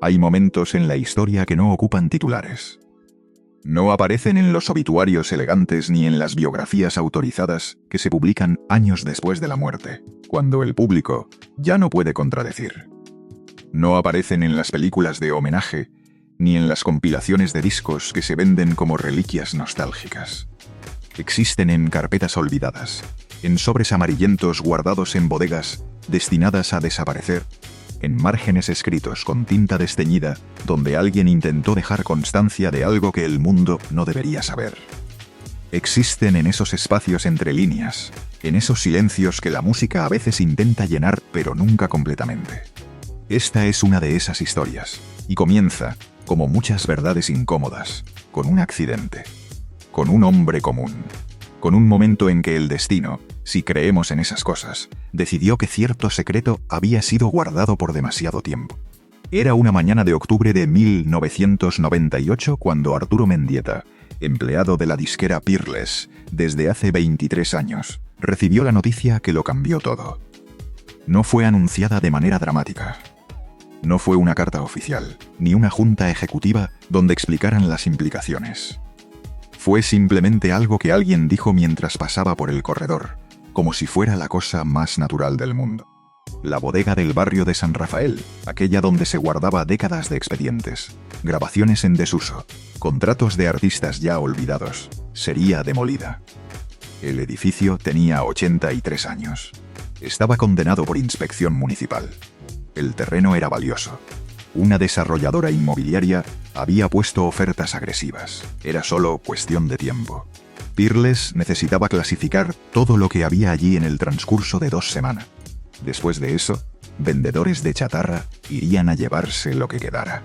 Hay momentos en la historia que no ocupan titulares. No aparecen en los obituarios elegantes ni en las biografías autorizadas que se publican años después de la muerte, cuando el público ya no puede contradecir. No aparecen en las películas de homenaje ni en las compilaciones de discos que se venden como reliquias nostálgicas. Existen en carpetas olvidadas, en sobres amarillentos guardados en bodegas destinadas a desaparecer, en márgenes escritos con tinta desteñida donde alguien intentó dejar constancia de algo que el mundo no debería saber. Existen en esos espacios entre líneas, en esos silencios que la música a veces intenta llenar pero nunca completamente. Esta es una de esas historias, y comienza, como muchas verdades incómodas, con un accidente, con un hombre común, con un momento en que el destino, si creemos en esas cosas, decidió que cierto secreto había sido guardado por demasiado tiempo. Era una mañana de octubre de 1998 cuando Arturo Mendieta, empleado de la disquera Peerless desde hace 23 años, recibió la noticia que lo cambió todo. No fue anunciada de manera dramática. No fue una carta oficial, ni una junta ejecutiva donde explicaran las implicaciones. Fue simplemente algo que alguien dijo mientras pasaba por el corredor, como si fuera la cosa más natural del mundo. La bodega del barrio de San Rafael, aquella donde se guardaba décadas de expedientes, grabaciones en desuso, contratos de artistas ya olvidados, sería demolida. El edificio tenía 83 años. Estaba condenado por inspección municipal. El terreno era valioso. Una desarrolladora inmobiliaria había puesto ofertas agresivas. Era solo cuestión de tiempo. Peerless necesitaba clasificar todo lo que había allí en el transcurso de 2 semanas. Después de eso, vendedores de chatarra irían a llevarse lo que quedara.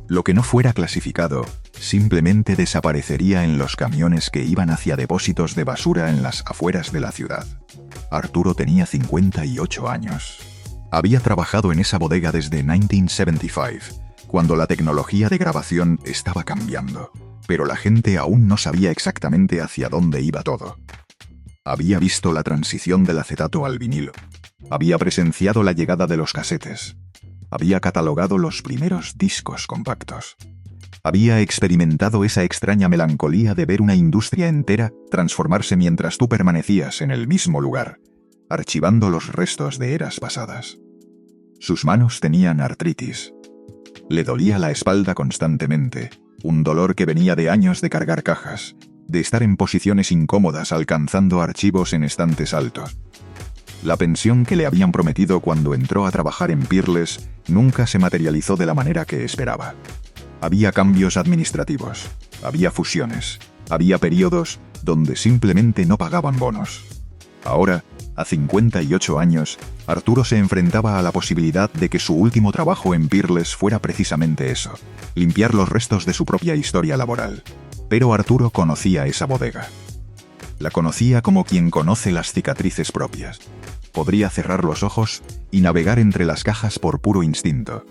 Lo que no fuera clasificado simplemente desaparecería en los camiones que iban hacia depósitos de basura en las afueras de la ciudad. Arturo tenía 58 años. Había trabajado en esa bodega desde 1975, cuando la tecnología de grabación estaba cambiando, pero la gente aún no sabía exactamente hacia dónde iba todo. Había visto la transición del acetato al vinilo. Había presenciado la llegada de los casetes. Había catalogado los primeros discos compactos. Había experimentado esa extraña melancolía de ver una industria entera transformarse mientras tú permanecías en el mismo lugar, archivando los restos de eras pasadas. Sus manos tenían artritis. Le dolía la espalda constantemente, un dolor que venía de años de cargar cajas, de estar en posiciones incómodas alcanzando archivos en estantes altos. La pensión que le habían prometido cuando entró a trabajar en Peerless nunca se materializó de la manera que esperaba. Había cambios administrativos, había fusiones, había periodos donde simplemente no pagaban bonos. Ahora, a 58 años, Arturo se enfrentaba a la posibilidad de que su último trabajo en Peerless fuera precisamente eso, limpiar los restos de su propia historia laboral. Pero Arturo conocía esa bodega. La conocía como quien conoce las cicatrices propias. Podría cerrar los ojos y navegar entre las cajas por puro instinto.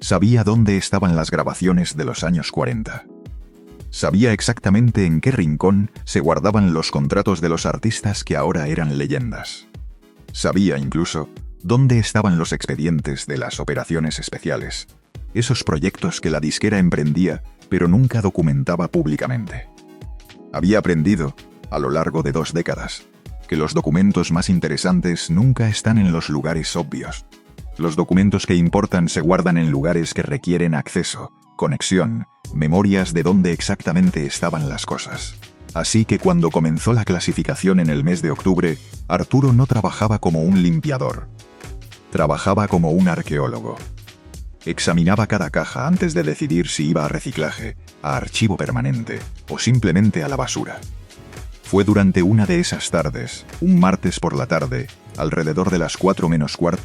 Sabía dónde estaban las grabaciones de los años 40. Sabía exactamente en qué rincón se guardaban los contratos de los artistas que ahora eran leyendas. Sabía incluso dónde estaban los expedientes de las operaciones especiales, esos proyectos que la disquera emprendía pero nunca documentaba públicamente. Había aprendido, a lo largo de 2 décadas, que los documentos más interesantes nunca están en los lugares obvios. Los documentos que importan se guardan en lugares que requieren acceso, conexión, memorias de dónde exactamente estaban las cosas. Así que cuando comenzó la clasificación en el mes de octubre, Arturo no trabajaba como un limpiador. Trabajaba como un arqueólogo. Examinaba cada caja antes de decidir si iba a reciclaje, a archivo permanente o simplemente a la basura. Fue durante una de esas tardes, un martes por la tarde, alrededor de las 4 menos cuarto,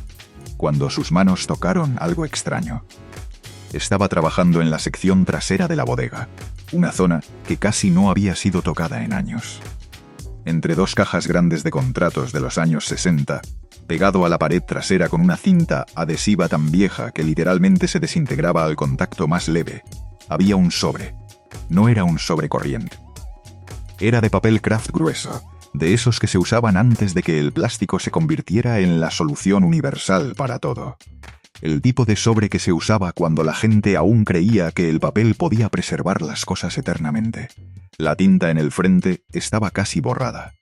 cuando sus manos tocaron algo extraño. Estaba trabajando en la sección trasera de la bodega, una zona que casi no había sido tocada en años. Entre 2 cajas grandes de contratos de los años 60, pegado a la pared trasera con una cinta adhesiva tan vieja que literalmente se desintegraba al contacto más leve, había un sobre. No era un sobre corriente. Era de papel craft grueso, de esos que se usaban antes de que el plástico se convirtiera en la solución universal para todo. El tipo de sobre que se usaba cuando la gente aún creía que el papel podía preservar las cosas eternamente. La tinta en el frente estaba casi borrada.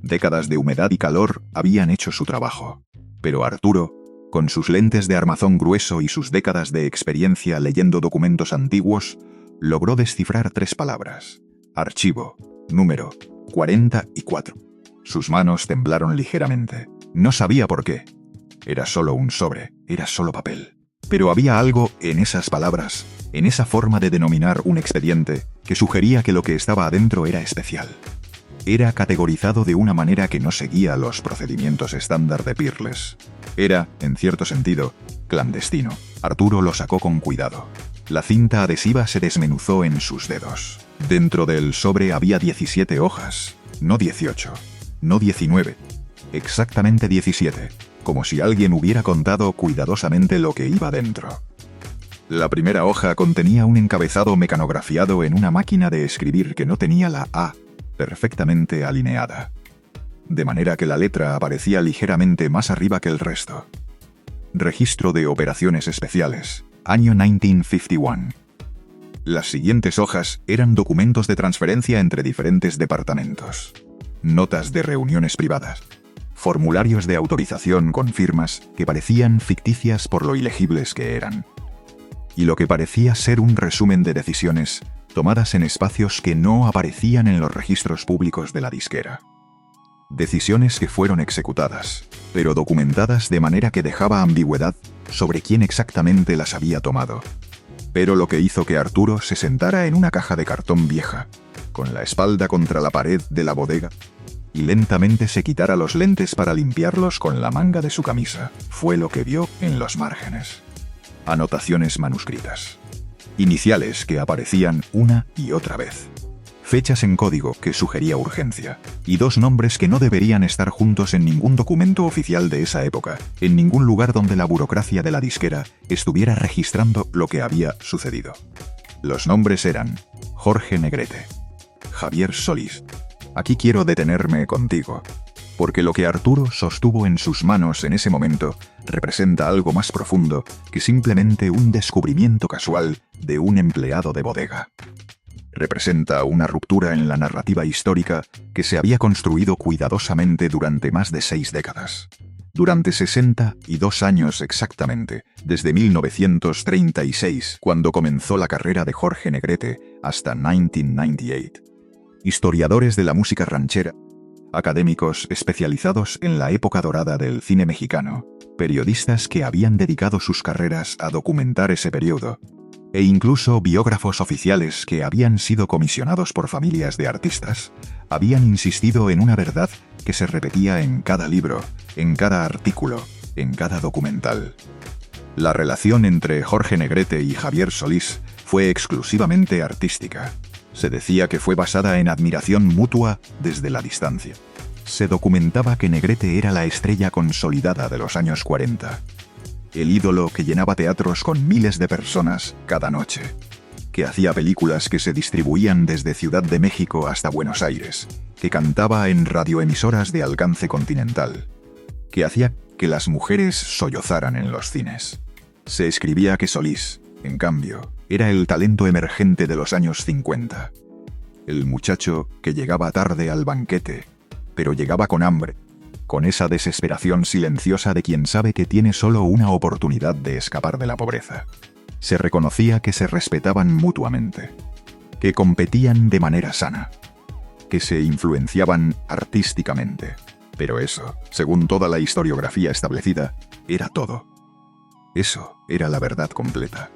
Décadas de humedad y calor habían hecho su trabajo. Pero Arturo, con sus lentes de armazón grueso y sus décadas de experiencia leyendo documentos antiguos, logró descifrar 3 palabras. Archivo, número 44. Sus manos temblaron ligeramente. No sabía por qué. Era solo un sobre, era solo papel. Pero había algo en esas palabras, en esa forma de denominar un expediente, que sugería que lo que estaba adentro era especial. Era categorizado de una manera que no seguía los procedimientos estándar de Peerless. Era, en cierto sentido, clandestino. Arturo lo sacó con cuidado. La cinta adhesiva se desmenuzó en sus dedos. Dentro del sobre había 17 hojas, no 18, no 19, exactamente 17, como si alguien hubiera contado cuidadosamente lo que iba dentro. La primera hoja contenía un encabezado mecanografiado en una máquina de escribir que no tenía la A perfectamente alineada, de manera que la letra aparecía ligeramente más arriba que el resto. Registro de operaciones especiales, año 1951. Las siguientes hojas eran documentos de transferencia entre diferentes departamentos, notas de reuniones privadas, formularios de autorización con firmas que parecían ficticias por lo ilegibles que eran, y lo que parecía ser un resumen de decisiones tomadas en espacios que no aparecían en los registros públicos de la disquera. Decisiones que fueron ejecutadas, pero documentadas de manera que dejaba ambigüedad sobre quién exactamente las había tomado. Pero lo que hizo que Arturo se sentara en una caja de cartón vieja, con la espalda contra la pared de la bodega, y lentamente se quitara los lentes para limpiarlos con la manga de su camisa, fue lo que vio en los márgenes. Anotaciones manuscritas. Iniciales que aparecían una y otra vez. Fechas en código que sugería urgencia. Y 2 nombres que no deberían estar juntos en ningún documento oficial de esa época, en ningún lugar donde la burocracia de la disquera estuviera registrando lo que había sucedido. Los nombres eran Jorge Negrete, Javier Solís. Aquí quiero detenerme contigo, porque lo que Arturo sostuvo en sus manos en ese momento representa algo más profundo que simplemente un descubrimiento casual de un empleado de bodega. Representa una ruptura en la narrativa histórica que se había construido cuidadosamente durante más de 6 décadas. Durante 62 años exactamente, desde 1936, cuando comenzó la carrera de Jorge Negrete, hasta 1998. Historiadores de la música ranchera, académicos especializados en la época dorada del cine mexicano, periodistas que habían dedicado sus carreras a documentar ese periodo, e incluso biógrafos oficiales que habían sido comisionados por familias de artistas, habían insistido en una verdad que se repetía en cada libro, en cada artículo, en cada documental. La relación entre Jorge Negrete y Javier Solís fue exclusivamente artística. Se decía que fue basada en admiración mutua desde la distancia. Se documentaba que Negrete era la estrella consolidada de los años 40. El ídolo que llenaba teatros con miles de personas cada noche. Que hacía películas que se distribuían desde Ciudad de México hasta Buenos Aires. Que cantaba en radioemisoras de alcance continental. Que hacía que las mujeres sollozaran en los cines. Se escribía que Solís, en cambio, era el talento emergente de los años 50. El muchacho que llegaba tarde al banquete, pero llegaba con hambre, con esa desesperación silenciosa de quien sabe que tiene solo una oportunidad de escapar de la pobreza. Se reconocía que se respetaban mutuamente, que competían de manera sana, que se influenciaban artísticamente. Pero eso, según toda la historiografía establecida, era todo. Eso era la verdad completa.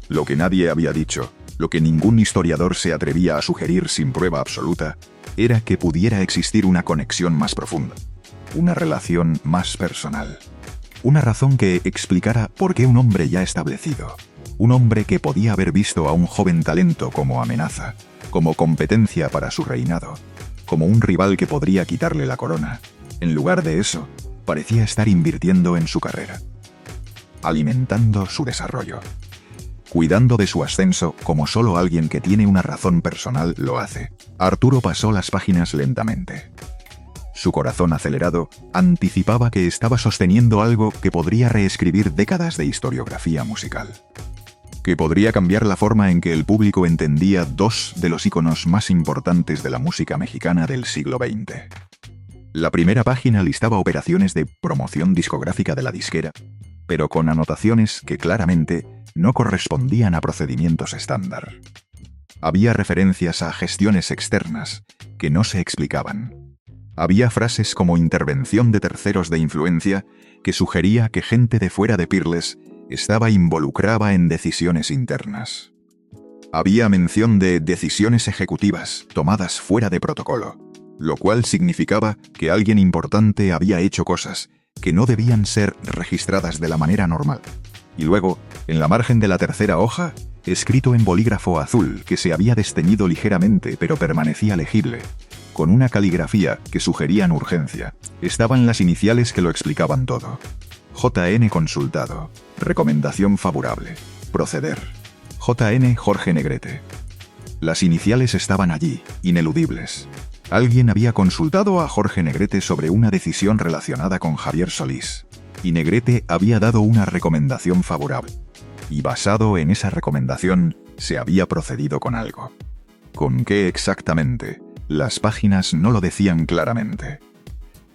Lo que nadie había dicho, lo que ningún historiador se atrevía a sugerir sin prueba absoluta, era que pudiera existir una conexión más profunda, una relación más personal, una razón que explicara por qué un hombre ya establecido, un hombre que podía haber visto a un joven talento como amenaza, como competencia para su reinado, como un rival que podría quitarle la corona, en lugar de eso, parecía estar invirtiendo en su carrera, alimentando su desarrollo, cuidando de su ascenso como solo alguien que tiene una razón personal lo hace. Arturo pasó las páginas lentamente. Su corazón acelerado anticipaba que estaba sosteniendo algo que podría reescribir décadas de historiografía musical. Que podría cambiar la forma en que el público entendía dos de los íconos más importantes de la música mexicana del siglo XX. La primera página listaba operaciones de promoción discográfica de la disquera, pero con anotaciones que claramente no correspondían a procedimientos estándar. Había referencias a gestiones externas que no se explicaban. Había frases como intervención de terceros de influencia que sugería que gente de fuera de Peerless estaba involucrada en decisiones internas. Había mención de decisiones ejecutivas tomadas fuera de protocolo, lo cual significaba que alguien importante había hecho cosas que no debían ser registradas de la manera normal. Y luego, en la margen de la tercera hoja, escrito en bolígrafo azul que se había desteñido ligeramente pero permanecía legible, con una caligrafía que sugerían urgencia, estaban las iniciales que lo explicaban todo. JN consultado. Recomendación favorable. Proceder. JN Jorge Negrete. Las iniciales estaban allí, ineludibles. Alguien había consultado a Jorge Negrete sobre una decisión relacionada con Javier Solís, y Negrete había dado una recomendación favorable. Y basado en esa recomendación, se había procedido con algo. ¿Con qué exactamente? Las páginas no lo decían claramente.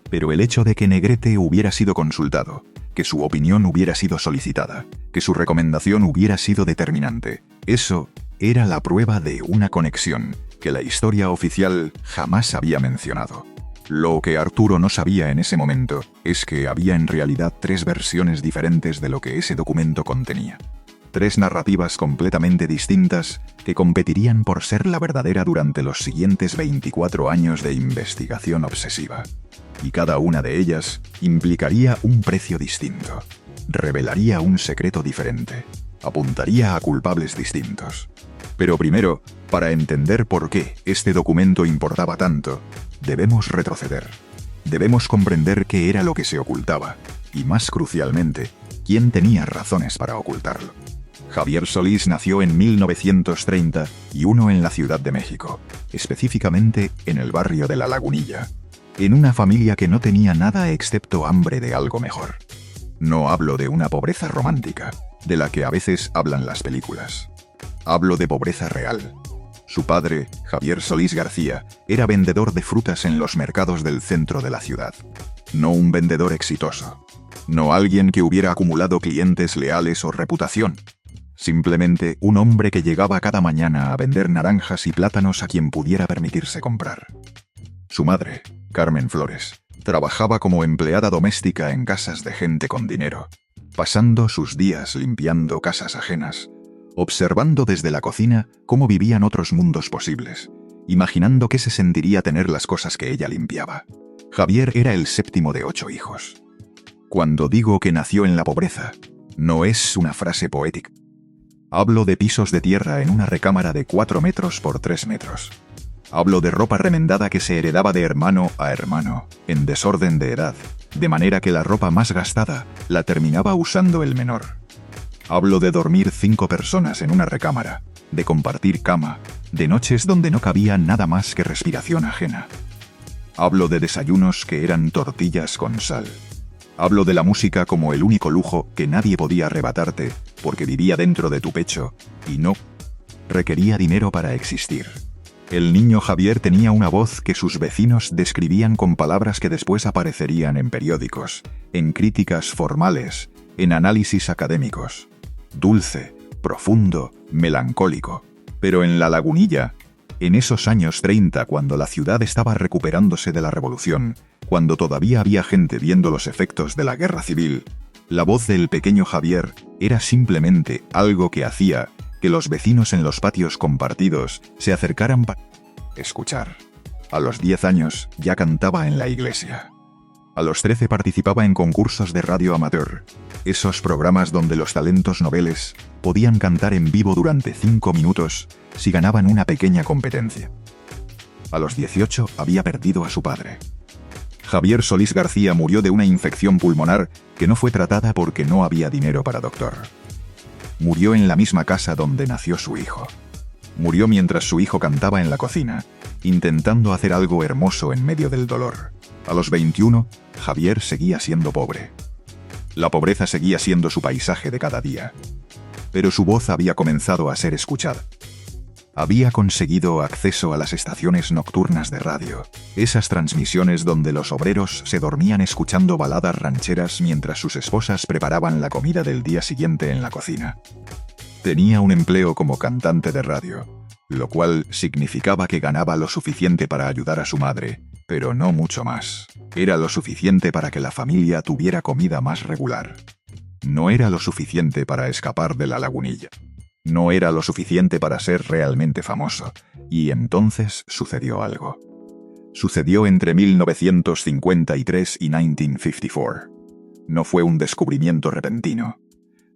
Pero el hecho de que Negrete hubiera sido consultado, que su opinión hubiera sido solicitada, que su recomendación hubiera sido determinante, eso era la prueba de una conexión que la historia oficial jamás había mencionado. Lo que Arturo no sabía en ese momento es que había en realidad 3 versiones diferentes de lo que ese documento contenía. 3 narrativas completamente distintas que competirían por ser la verdadera durante los siguientes 24 años de investigación obsesiva. Y cada una de ellas implicaría un precio distinto, revelaría un secreto diferente, apuntaría a culpables distintos. Pero primero, para entender por qué este documento importaba tanto, debemos retroceder. Debemos comprender qué era lo que se ocultaba, y más crucialmente, quién tenía razones para ocultarlo. Javier Solís nació en 1931 en la Ciudad de México, específicamente en el barrio de La Lagunilla, en una familia que no tenía nada excepto hambre de algo mejor. No hablo de una pobreza romántica, de la que a veces hablan las películas. Hablo de pobreza real. Su padre, Javier Solís García, era vendedor de frutas en los mercados del centro de la ciudad. No un vendedor exitoso. No alguien que hubiera acumulado clientes leales o reputación. Simplemente un hombre que llegaba cada mañana a vender naranjas y plátanos a quien pudiera permitirse comprar. Su madre, Carmen Flores, trabajaba como empleada doméstica en casas de gente con dinero, pasando sus días limpiando casas ajenas, observando desde la cocina cómo vivían otros mundos posibles, imaginando qué se sentiría tener las cosas que ella limpiaba. Javier era el 7º de 8 hijos. Cuando digo que nació en la pobreza, no es una frase poética. Hablo de pisos de tierra en una recámara de 4 metros por 3 metros. Hablo de ropa remendada que se heredaba de hermano a hermano, en desorden de edad, de manera que la ropa más gastada la terminaba usando el menor. Hablo de dormir 5 personas en una recámara, de compartir cama, de noches donde no cabía nada más que respiración ajena. Hablo de desayunos que eran tortillas con sal. Hablo de la música como el único lujo que nadie podía arrebatarte, porque vivía dentro de tu pecho, y no requería dinero para existir. El niño Javier tenía una voz que sus vecinos describían con palabras que después aparecerían en periódicos, en críticas formales, en análisis académicos. Dulce, profundo, melancólico. Pero en La Lagunilla, en esos años 30, cuando la ciudad estaba recuperándose de la revolución, cuando todavía había gente viendo los efectos de la guerra civil, la voz del pequeño Javier era simplemente algo que hacía que los vecinos en los patios compartidos se acercaran para escuchar. A los 10 años ya cantaba en la iglesia. A los 13 participaba en concursos de radio amateur, esos programas donde los talentos noveles podían cantar en vivo durante 5 minutos si ganaban una pequeña competencia. A los 18 había perdido a su padre. Javier Solís García murió de una infección pulmonar que no fue tratada porque no había dinero para doctor. Murió en la misma casa donde nació su hijo. Murió mientras su hijo cantaba en la cocina, intentando hacer algo hermoso en medio del dolor. A los 21, Javier seguía siendo pobre. La pobreza seguía siendo su paisaje de cada día. Pero su voz había comenzado a ser escuchada. Había conseguido acceso a las estaciones nocturnas de radio, esas transmisiones donde los obreros se dormían escuchando baladas rancheras mientras sus esposas preparaban la comida del día siguiente en la cocina. Tenía un empleo como cantante de radio, lo cual significaba que ganaba lo suficiente para ayudar a su madre, pero no mucho más. Era lo suficiente para que la familia tuviera comida más regular. No era lo suficiente para escapar de la lagunilla. No era lo suficiente para ser realmente famoso, y entonces sucedió algo. Sucedió entre 1953 y 1954. No fue un descubrimiento repentino.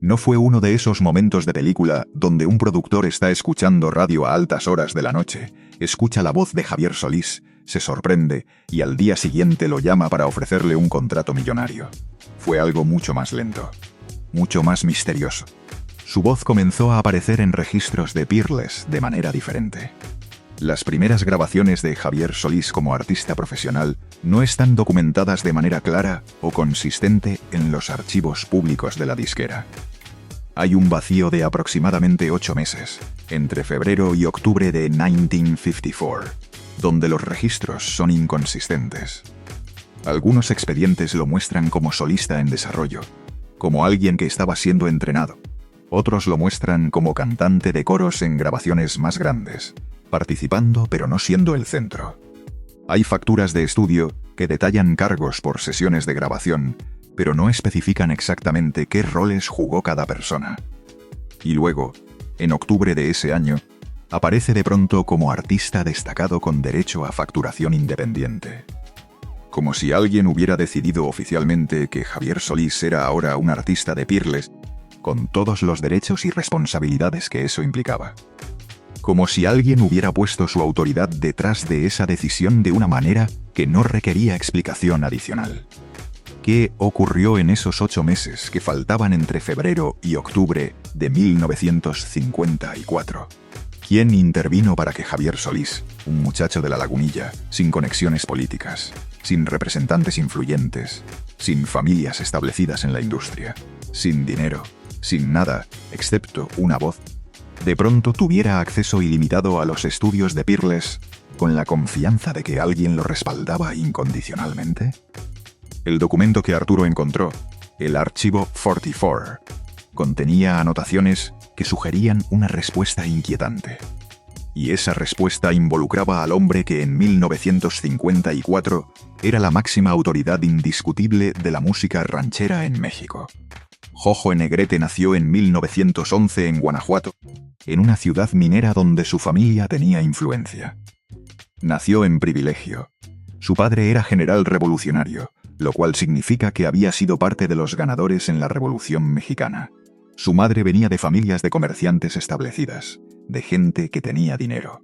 No fue uno de esos momentos de película donde un productor está escuchando radio a altas horas de la noche, escucha la voz de Javier Solís, se sorprende y al día siguiente lo llama para ofrecerle un contrato millonario. Fue algo mucho más lento, mucho más misterioso. Su voz comenzó a aparecer en registros de Peerless de manera diferente. Las primeras grabaciones de Javier Solís como artista profesional no están documentadas de manera clara o consistente en los archivos públicos de la disquera. Hay un vacío de aproximadamente 8 meses, entre febrero y octubre de 1954, donde los registros son inconsistentes. Algunos expedientes lo muestran como solista en desarrollo, como alguien que estaba siendo entrenado. Otros lo muestran como cantante de coros en grabaciones más grandes, participando pero no siendo el centro. Hay facturas de estudio que detallan cargos por sesiones de grabación, pero no especifican exactamente qué roles jugó cada persona. Y luego, en octubre de ese año, aparece de pronto como artista destacado con derecho a facturación independiente. Como si alguien hubiera decidido oficialmente que Javier Solís era ahora un artista de Peerless, con todos los derechos y responsabilidades que eso implicaba. Como si alguien hubiera puesto su autoridad detrás de esa decisión de una manera que no requería explicación adicional. ¿Qué ocurrió en esos 8 meses que faltaban entre febrero y octubre de 1954? ¿Quién intervino para que Javier Solís, un muchacho de la lagunilla, sin conexiones políticas, sin representantes influyentes, sin familias establecidas en la industria, sin dinero, sin nada, excepto una voz, de pronto tuviera acceso ilimitado a los estudios de Peerless con la confianza de que alguien lo respaldaba incondicionalmente? El documento que Arturo encontró, el archivo 44, contenía anotaciones que sugerían una respuesta inquietante. Y esa respuesta involucraba al hombre que en 1954 era la máxima autoridad indiscutible de la música ranchera en México. Jojo Negrete nació en 1911 en Guanajuato, en una ciudad minera donde su familia tenía influencia. Nació en privilegio. Su padre era general revolucionario, lo cual significa que había sido parte de los ganadores en la Revolución Mexicana. Su madre venía de familias de comerciantes establecidas, de gente que tenía dinero.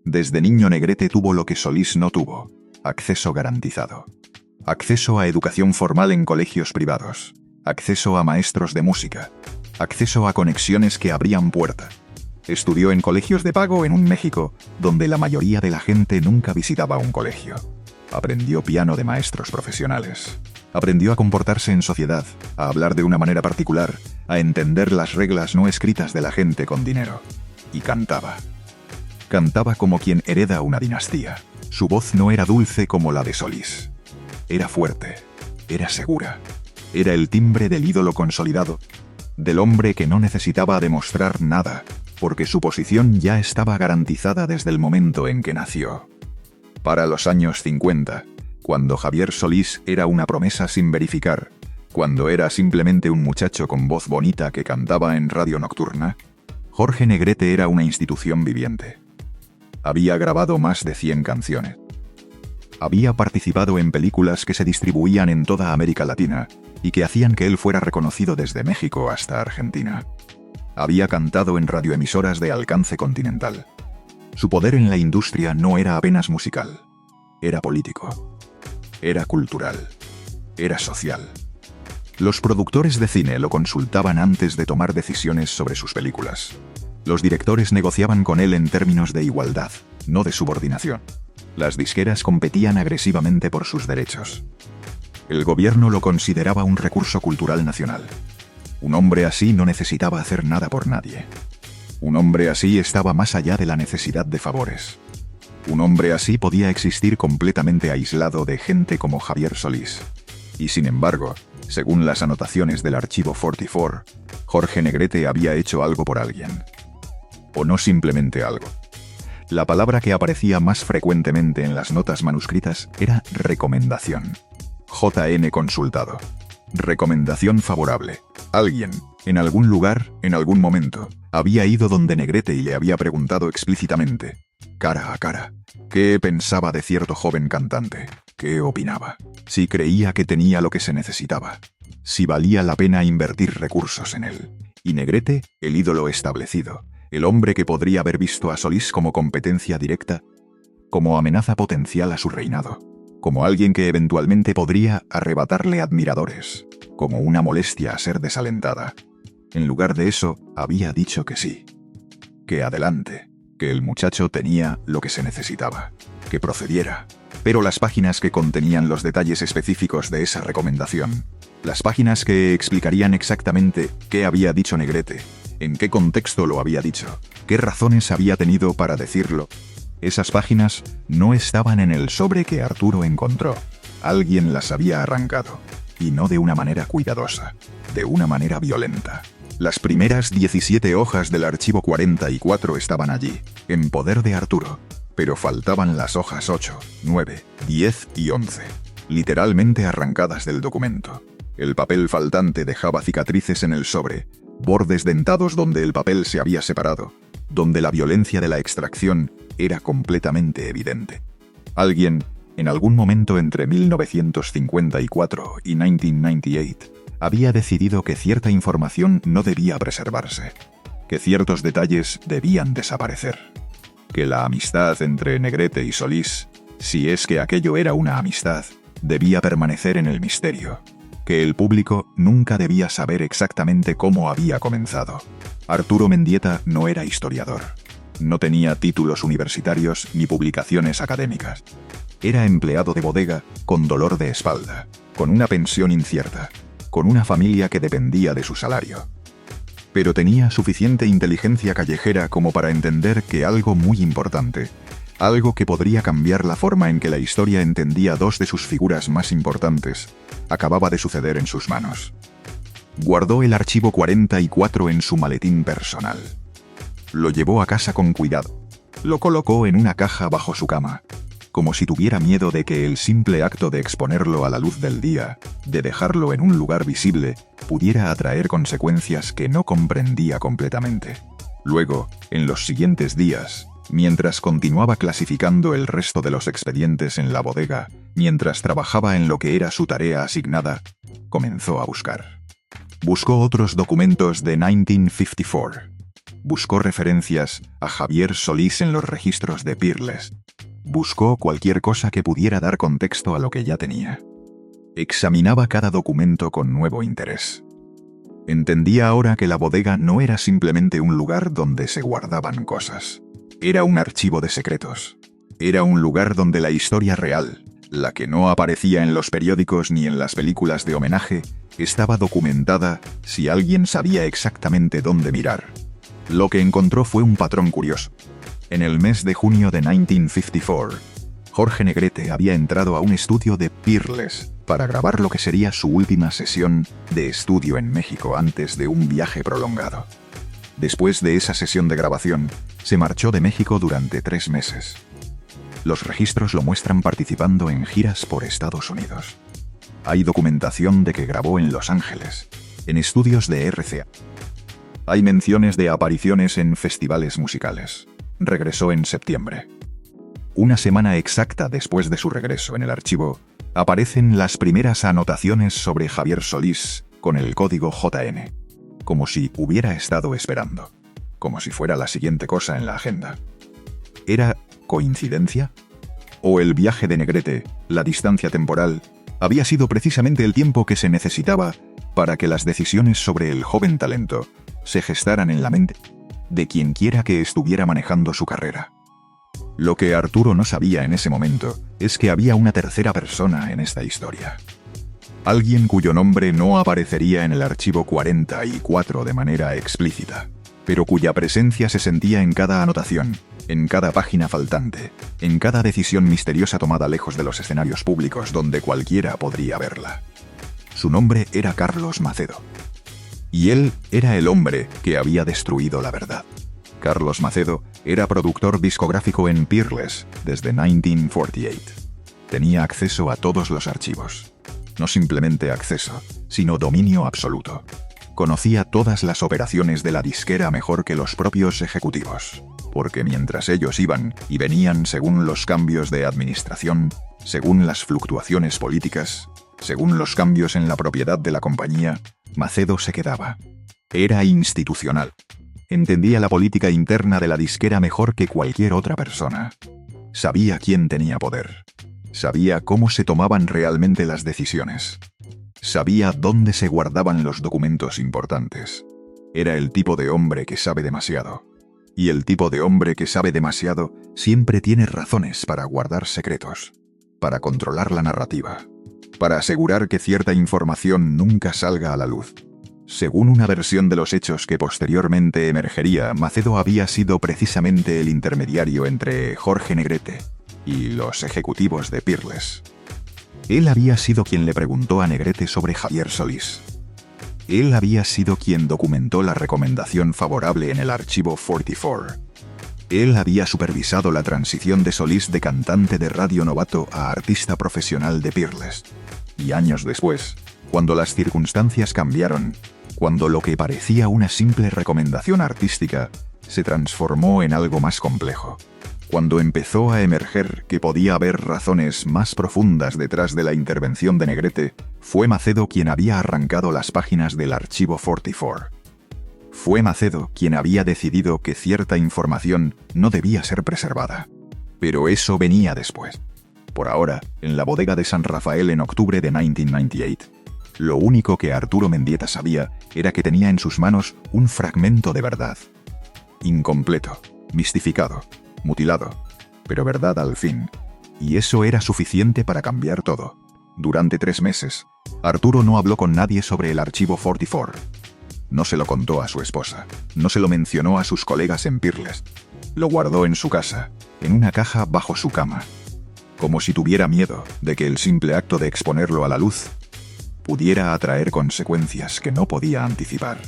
Desde niño Negrete tuvo lo que Solís no tuvo: acceso garantizado. Acceso a educación formal en colegios privados. Acceso a maestros de música. Acceso a conexiones que abrían puerta. Estudió en colegios de pago en un México donde la mayoría de la gente nunca visitaba un colegio. Aprendió piano de maestros profesionales. Aprendió a comportarse en sociedad, a hablar de una manera particular, a entender las reglas no escritas de la gente con dinero. Y cantaba. Cantaba como quien hereda una dinastía. Su voz no era dulce como la de Solís. Era fuerte. Era segura. Era el timbre del ídolo consolidado, del hombre que no necesitaba demostrar nada, porque su posición ya estaba garantizada desde el momento en que nació. Para los años 50, cuando Javier Solís era una promesa sin verificar, cuando era simplemente un muchacho con voz bonita que cantaba en radio nocturna, Jorge Negrete era una institución viviente. Había grabado más de 100 canciones. Había participado en películas que se distribuían en toda América Latina y que hacían que él fuera reconocido desde México hasta Argentina. Había cantado en radioemisoras de alcance continental. Su poder en la industria no era apenas musical. Era político. Era cultural. Era social. Los productores de cine lo consultaban antes de tomar decisiones sobre sus películas. Los directores negociaban con él en términos de igualdad, no de subordinación. Las disqueras competían agresivamente por sus derechos. El gobierno lo consideraba un recurso cultural nacional. Un hombre así no necesitaba hacer nada por nadie. Un hombre así estaba más allá de la necesidad de favores. Un hombre así podía existir completamente aislado de gente como Javier Solís. Y sin embargo, según las anotaciones del archivo 44, Jorge Negrete había hecho algo por alguien. O no simplemente algo. La palabra que aparecía más frecuentemente en las notas manuscritas era recomendación. JN consultado. Recomendación favorable. Alguien, en algún lugar, en algún momento, había ido donde Negrete y le había preguntado explícitamente, cara a cara, qué pensaba de cierto joven cantante, qué opinaba, si creía que tenía lo que se necesitaba, si valía la pena invertir recursos en él. Y Negrete, el ídolo establecido, el hombre que podría haber visto a Solís como competencia directa, como amenaza potencial a su reinado, como alguien que eventualmente podría arrebatarle admiradores, como una molestia a ser desalentada. En lugar de eso, había dicho que sí. Que adelante, que el muchacho tenía lo que se necesitaba, que procediera. Pero las páginas que contenían los detalles específicos de esa recomendación, las páginas que explicarían exactamente qué había dicho Negrete, en qué contexto lo había dicho, qué razones había tenido para decirlo, esas páginas no estaban en el sobre que Arturo encontró. Alguien las había arrancado, y no de una manera cuidadosa, de una manera violenta. Las primeras 17 hojas del archivo 44 estaban allí, en poder de Arturo, pero faltaban las hojas 8, 9, 10 y 11, literalmente arrancadas del documento. El papel faltante dejaba cicatrices en el sobre, bordes dentados donde el papel se había separado, donde la violencia de la extracción era completamente evidente. Alguien, en algún momento entre 1954 y 1998, había decidido que cierta información no debía preservarse, que ciertos detalles debían desaparecer, que la amistad entre Negrete y Solís, si es que aquello era una amistad, debía permanecer en el misterio, que el público nunca debía saber exactamente cómo había comenzado. Arturo Mendieta no era historiador. No tenía títulos universitarios ni publicaciones académicas. Era empleado de bodega con dolor de espalda, con una pensión incierta, con una familia que dependía de su salario. Pero tenía suficiente inteligencia callejera como para entender que algo muy importante, algo que podría cambiar la forma en que la historia entendía dos de sus figuras más importantes, acababa de suceder en sus manos. Guardó el archivo 44 en su maletín personal. Lo llevó a casa con cuidado. Lo colocó en una caja bajo su cama, como si tuviera miedo de que el simple acto de exponerlo a la luz del día, de dejarlo en un lugar visible, pudiera atraer consecuencias que no comprendía completamente. Luego, en los siguientes días, mientras continuaba clasificando el resto de los expedientes en la bodega, mientras trabajaba en lo que era su tarea asignada, comenzó a buscar. Buscó otros documentos de 1954. Buscó referencias a Javier Solís en los registros de Peerless. Buscó cualquier cosa que pudiera dar contexto a lo que ya tenía. Examinaba cada documento con nuevo interés. Entendía ahora que la bodega no era simplemente un lugar donde se guardaban cosas. Era un archivo de secretos. Era un lugar donde la historia real, la que no aparecía en los periódicos ni en las películas de homenaje, estaba documentada si alguien sabía exactamente dónde mirar. Lo que encontró fue un patrón curioso. En el mes de junio de 1954, Jorge Negrete había entrado a un estudio de Peerless para grabar lo que sería su última sesión de estudio en México antes de un viaje prolongado. Después de esa sesión de grabación, se marchó de México durante 3 meses. Los registros lo muestran participando en giras por Estados Unidos. Hay documentación de que grabó en Los Ángeles, en estudios de RCA. Hay menciones de apariciones en festivales musicales. Regresó en septiembre. Una semana exacta después de su regreso en el archivo, aparecen las primeras anotaciones sobre Javier Solís con el código JN, como si hubiera estado esperando, como si fuera la siguiente cosa en la agenda. ¿Era coincidencia? ¿O el viaje de Negrete, la distancia temporal, había sido precisamente el tiempo que se necesitaba para que las decisiones sobre el joven talento se gestaran en la mente de quien quiera que estuviera manejando su carrera? Lo que Arturo no sabía en ese momento es que había una tercera persona en esta historia. Alguien cuyo nombre no aparecería en el archivo 44 de manera explícita, pero cuya presencia se sentía en cada anotación, en cada página faltante, en cada decisión misteriosa tomada lejos de los escenarios públicos donde cualquiera podría verla. Su nombre era Carlos Macedo. Y él era el hombre que había destruido la verdad. Carlos Macedo era productor discográfico en Peerless desde 1948. Tenía acceso a todos los archivos. No simplemente acceso, sino dominio absoluto. Conocía todas las operaciones de la disquera mejor que los propios ejecutivos, porque mientras ellos iban y venían según los cambios de administración, según las fluctuaciones políticas, según los cambios en la propiedad de la compañía, Macedo se quedaba. Era institucional. Entendía la política interna de la disquera mejor que cualquier otra persona. Sabía quién tenía poder. Sabía cómo se tomaban realmente las decisiones. Sabía dónde se guardaban los documentos importantes. Era el tipo de hombre que sabe demasiado. Y el tipo de hombre que sabe demasiado siempre tiene razones para guardar secretos, para controlar la narrativa, para asegurar que cierta información nunca salga a la luz. Según una versión de los hechos que posteriormente emergería, Macedo había sido precisamente el intermediario entre Jorge Negrete y los ejecutivos de Peerless. Él había sido quien le preguntó a Negrete sobre Javier Solís. Él había sido quien documentó la recomendación favorable en el archivo 44. Él había supervisado la transición de Solís de cantante de radio novato a artista profesional de Peerless. Y años después, cuando las circunstancias cambiaron, cuando lo que parecía una simple recomendación artística se transformó en algo más complejo, cuando empezó a emerger que podía haber razones más profundas detrás de la intervención de Negrete, fue Macedo quien había arrancado las páginas del archivo 44. Fue Macedo quien había decidido que cierta información no debía ser preservada. Pero eso venía después. Por ahora, en la bodega de San Rafael en octubre de 1998. Lo único que Arturo Mendieta sabía era que tenía en sus manos un fragmento de verdad. Incompleto, mistificado, mutilado, pero verdad al fin. Y eso era suficiente para cambiar todo. Durante 3 meses, Arturo no habló con nadie sobre el archivo 44. No se lo contó a su esposa, no se lo mencionó a sus colegas en Peerless. Lo guardó en su casa, en una caja bajo su cama, como si tuviera miedo de que el simple acto de exponerlo a la luz pudiera atraer consecuencias que no podía anticipar.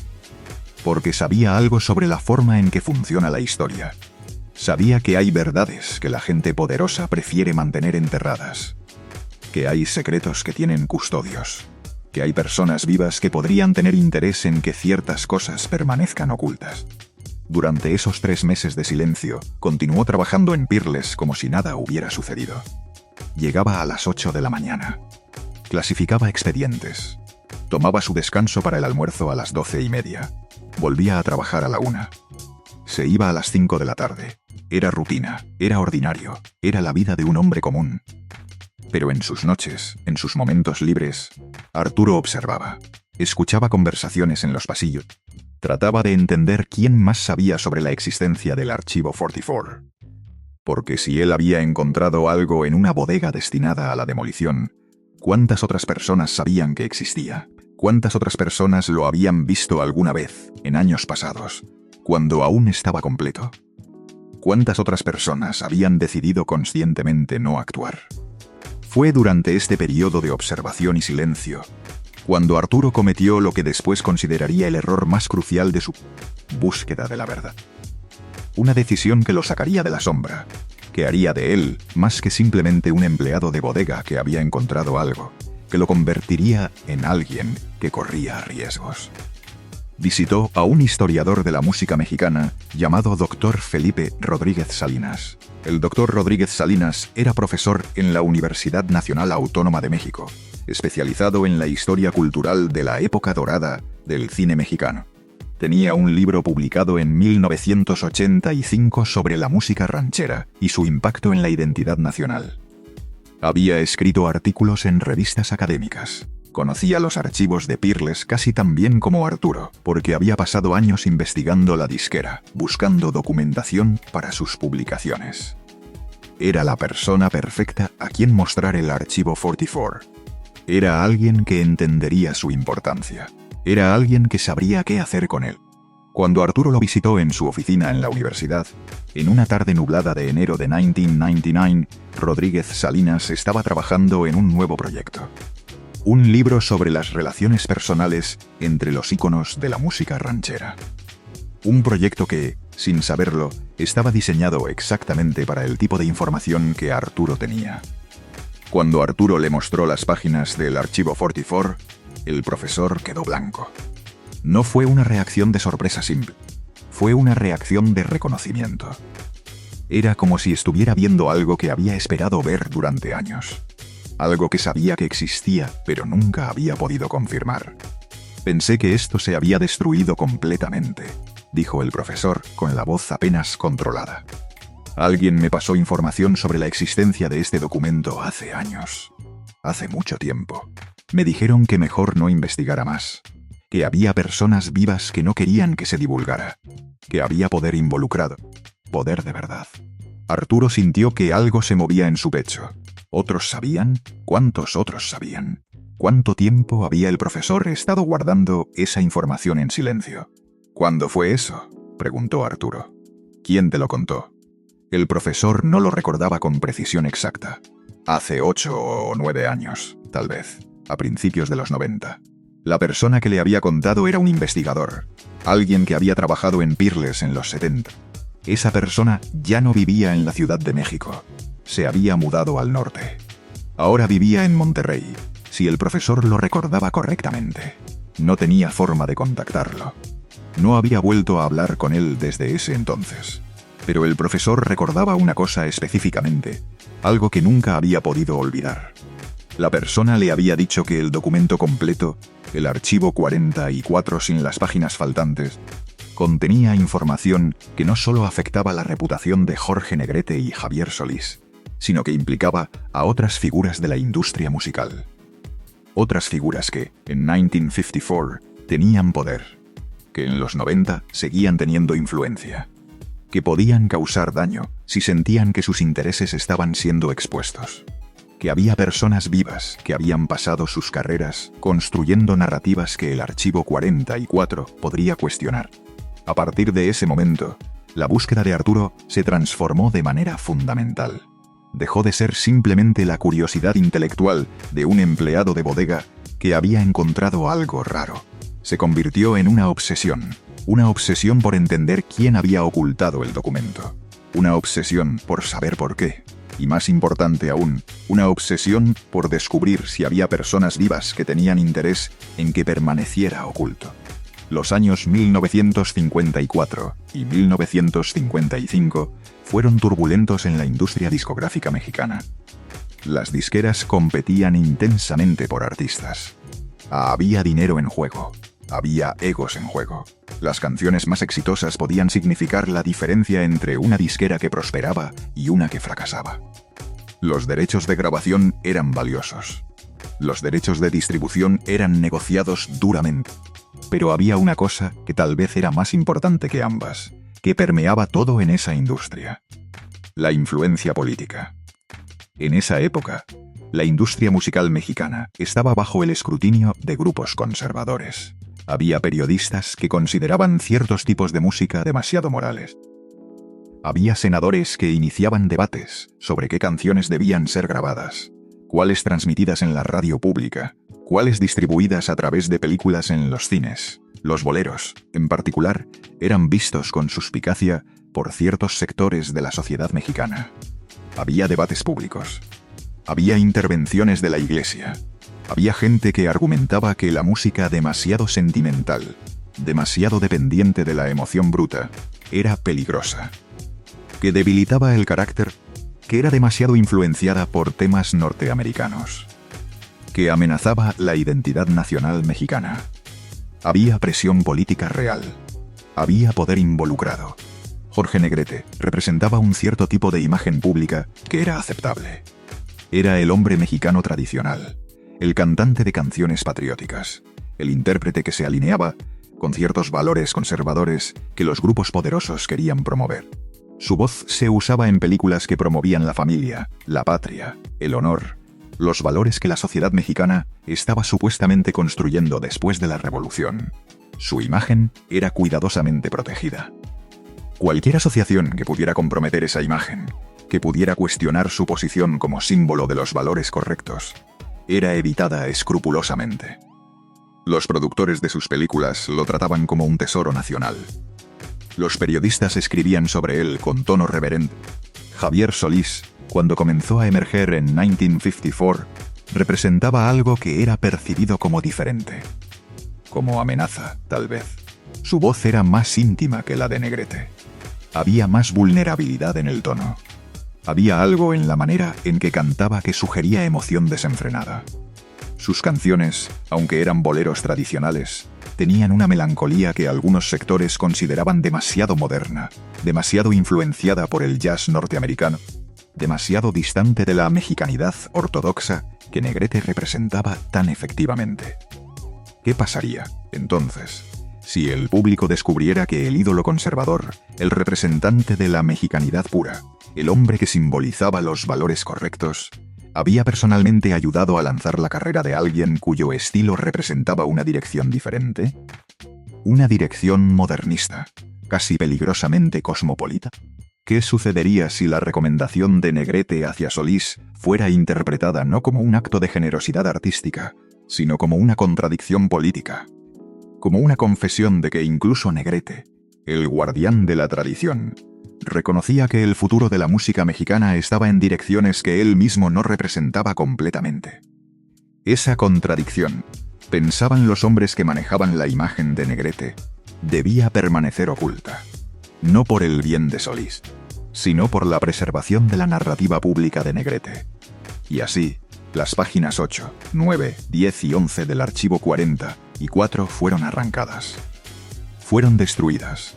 Porque sabía algo sobre la forma en que funciona la historia. Sabía que hay verdades que la gente poderosa prefiere mantener enterradas. Que hay secretos que tienen custodios. Que hay personas vivas que podrían tener interés en que ciertas cosas permanezcan ocultas. Durante esos 3 meses de silencio, continuó trabajando en Peerless como si nada hubiera sucedido. Llegaba a las 8 de la mañana. Clasificaba expedientes. Tomaba su descanso para el almuerzo a las 12:30. Volvía a trabajar a la 1. Se iba a las 5 de la tarde. Era rutina, era ordinario, era la vida de un hombre común. Pero en sus noches, en sus momentos libres, Arturo observaba, escuchaba conversaciones en los pasillos. Trataba de entender quién más sabía sobre la existencia del archivo 44. Porque si él había encontrado algo en una bodega destinada a la demolición, ¿cuántas otras personas sabían que existía? ¿Cuántas otras personas lo habían visto alguna vez, en años pasados, cuando aún estaba completo? ¿Cuántas otras personas habían decidido conscientemente no actuar? Fue durante este periodo de observación y silencio cuando Arturo cometió lo que después consideraría el error más crucial de su búsqueda de la verdad. Una decisión que lo sacaría de la sombra, que haría de él más que simplemente un empleado de bodega que había encontrado algo, que lo convertiría en alguien que corría riesgos. Visitó a un historiador de la música mexicana llamado Dr. Felipe Rodríguez Salinas. El Dr. Rodríguez Salinas era profesor en la Universidad Nacional Autónoma de México, especializado en la historia cultural de la época dorada del cine mexicano. Tenía un libro publicado en 1985 sobre la música ranchera y su impacto en la identidad nacional. Había escrito artículos en revistas académicas. Conocía los archivos de Peerless casi tan bien como Arturo, porque había pasado años investigando la disquera, buscando documentación para sus publicaciones. Era la persona perfecta a quien mostrar el archivo 44. Era alguien que entendería su importancia. Era alguien que sabría qué hacer con él. Cuando Arturo lo visitó en su oficina en la universidad, en una tarde nublada de enero de 1999, Rodríguez Salinas estaba trabajando en un nuevo proyecto. Un libro sobre las relaciones personales entre los íconos de la música ranchera. Un proyecto que, sin saberlo, estaba diseñado exactamente para el tipo de información que Arturo tenía. Cuando Arturo le mostró las páginas del archivo 44, el profesor quedó blanco. No fue una reacción de sorpresa simple. Fue una reacción de reconocimiento. Era como si estuviera viendo algo que había esperado ver durante años. Algo que sabía que existía, pero nunca había podido confirmar. Pensé que esto se había destruido completamente, dijo el profesor con la voz apenas controlada. Alguien me pasó información sobre la existencia de este documento hace años. Hace mucho tiempo. Me dijeron que mejor no investigara más. Que había personas vivas que no querían que se divulgara. Que había poder involucrado. Poder de verdad. Arturo sintió que algo se movía en su pecho. ¿Otros sabían? ¿Cuántos otros sabían? ¿Cuánto tiempo había el profesor estado guardando esa información en silencio? ¿Cuándo fue eso?, preguntó Arturo. ¿Quién te lo contó? El profesor no lo recordaba con precisión exacta. Hace 8 o 9 años, tal vez, a principios de los 90. La persona que le había contado era un investigador, alguien que había trabajado en Peerless en los 70. Esa persona ya no vivía en la Ciudad de México. Se había mudado al norte. Ahora vivía en Monterrey, si el profesor lo recordaba correctamente. No tenía forma de contactarlo. No había vuelto a hablar con él desde ese entonces. Pero el profesor recordaba una cosa específicamente, algo que nunca había podido olvidar. La persona le había dicho que el documento completo, el archivo 44 sin las páginas faltantes, contenía información que no solo afectaba la reputación de Jorge Negrete y Javier Solís, sino que implicaba a otras figuras de la industria musical. Otras figuras que, en 1954, tenían poder, que en los 90 seguían teniendo influencia, que podían causar daño si sentían que sus intereses estaban siendo expuestos, que había personas vivas que habían pasado sus carreras construyendo narrativas que el archivo 44 podría cuestionar. A partir de ese momento, la búsqueda de Arturo se transformó de manera fundamental. Dejó de ser simplemente la curiosidad intelectual de un empleado de bodega que había encontrado algo raro. Se convirtió en una obsesión por entender quién había ocultado el documento, una obsesión por saber por qué, y más importante aún, una obsesión por descubrir si había personas vivas que tenían interés en que permaneciera oculto. Los años 1954 y 1955 fueron turbulentos en la industria discográfica mexicana. Las disqueras competían intensamente por artistas. Había dinero en juego. Había egos en juego. Las canciones más exitosas podían significar la diferencia entre una disquera que prosperaba y una que fracasaba. Los derechos de grabación eran valiosos. Los derechos de distribución eran negociados duramente. Pero había una cosa que tal vez era más importante que ambas, que permeaba todo en esa industria: la influencia política. En esa época, la industria musical mexicana estaba bajo el escrutinio de grupos conservadores. Había periodistas que consideraban ciertos tipos de música demasiado morales. Había senadores que iniciaban debates sobre qué canciones debían ser grabadas, cuáles transmitidas en la radio pública, cuáles distribuidas a través de películas en los cines. Los boleros, en particular, eran vistos con suspicacia por ciertos sectores de la sociedad mexicana. Había debates públicos. Había intervenciones de la iglesia. Había gente que argumentaba que la música demasiado sentimental, demasiado dependiente de la emoción bruta, era peligrosa, que debilitaba el carácter, que era demasiado influenciada por temas norteamericanos, que amenazaba la identidad nacional mexicana. Había presión política real. Había poder involucrado. Jorge Negrete representaba un cierto tipo de imagen pública que era aceptable. Era el hombre mexicano tradicional, el cantante de canciones patrióticas, el intérprete que se alineaba con ciertos valores conservadores que los grupos poderosos querían promover. Su voz se usaba en películas que promovían la familia, la patria, el honor, los valores que la sociedad mexicana estaba supuestamente construyendo después de la revolución. Su imagen era cuidadosamente protegida. Cualquier asociación que pudiera comprometer esa imagen, que pudiera cuestionar su posición como símbolo de los valores correctos, era evitada escrupulosamente. Los productores de sus películas lo trataban como un tesoro nacional. Los periodistas escribían sobre él con tono reverente. Javier Solís, cuando comenzó a emerger en 1954, representaba algo que era percibido como diferente. Como amenaza, tal vez. Su voz era más íntima que la de Negrete. Había más vulnerabilidad en el tono. Había algo en la manera en que cantaba que sugería emoción desenfrenada. Sus canciones, aunque eran boleros tradicionales, tenían una melancolía que algunos sectores consideraban demasiado moderna, demasiado influenciada por el jazz norteamericano, demasiado distante de la mexicanidad ortodoxa que Negrete representaba tan efectivamente. ¿Qué pasaría, entonces, si el público descubriera que el ídolo conservador, el representante de la mexicanidad pura, el hombre que simbolizaba los valores correctos, había personalmente ayudado a lanzar la carrera de alguien cuyo estilo representaba una dirección diferente? Una dirección modernista, casi peligrosamente cosmopolita. ¿Qué sucedería si la recomendación de Negrete hacia Solís fuera interpretada no como un acto de generosidad artística, sino como una contradicción política? Como una confesión de que incluso Negrete, el guardián de la tradición, reconocía que el futuro de la música mexicana estaba en direcciones que él mismo no representaba completamente. Esa contradicción, pensaban los hombres que manejaban la imagen de Negrete, debía permanecer oculta, no por el bien de Solís, sino por la preservación de la narrativa pública de Negrete. Y así, las páginas 8, 9, 10 y 11 del archivo 44 fueron arrancadas. Fueron destruidas.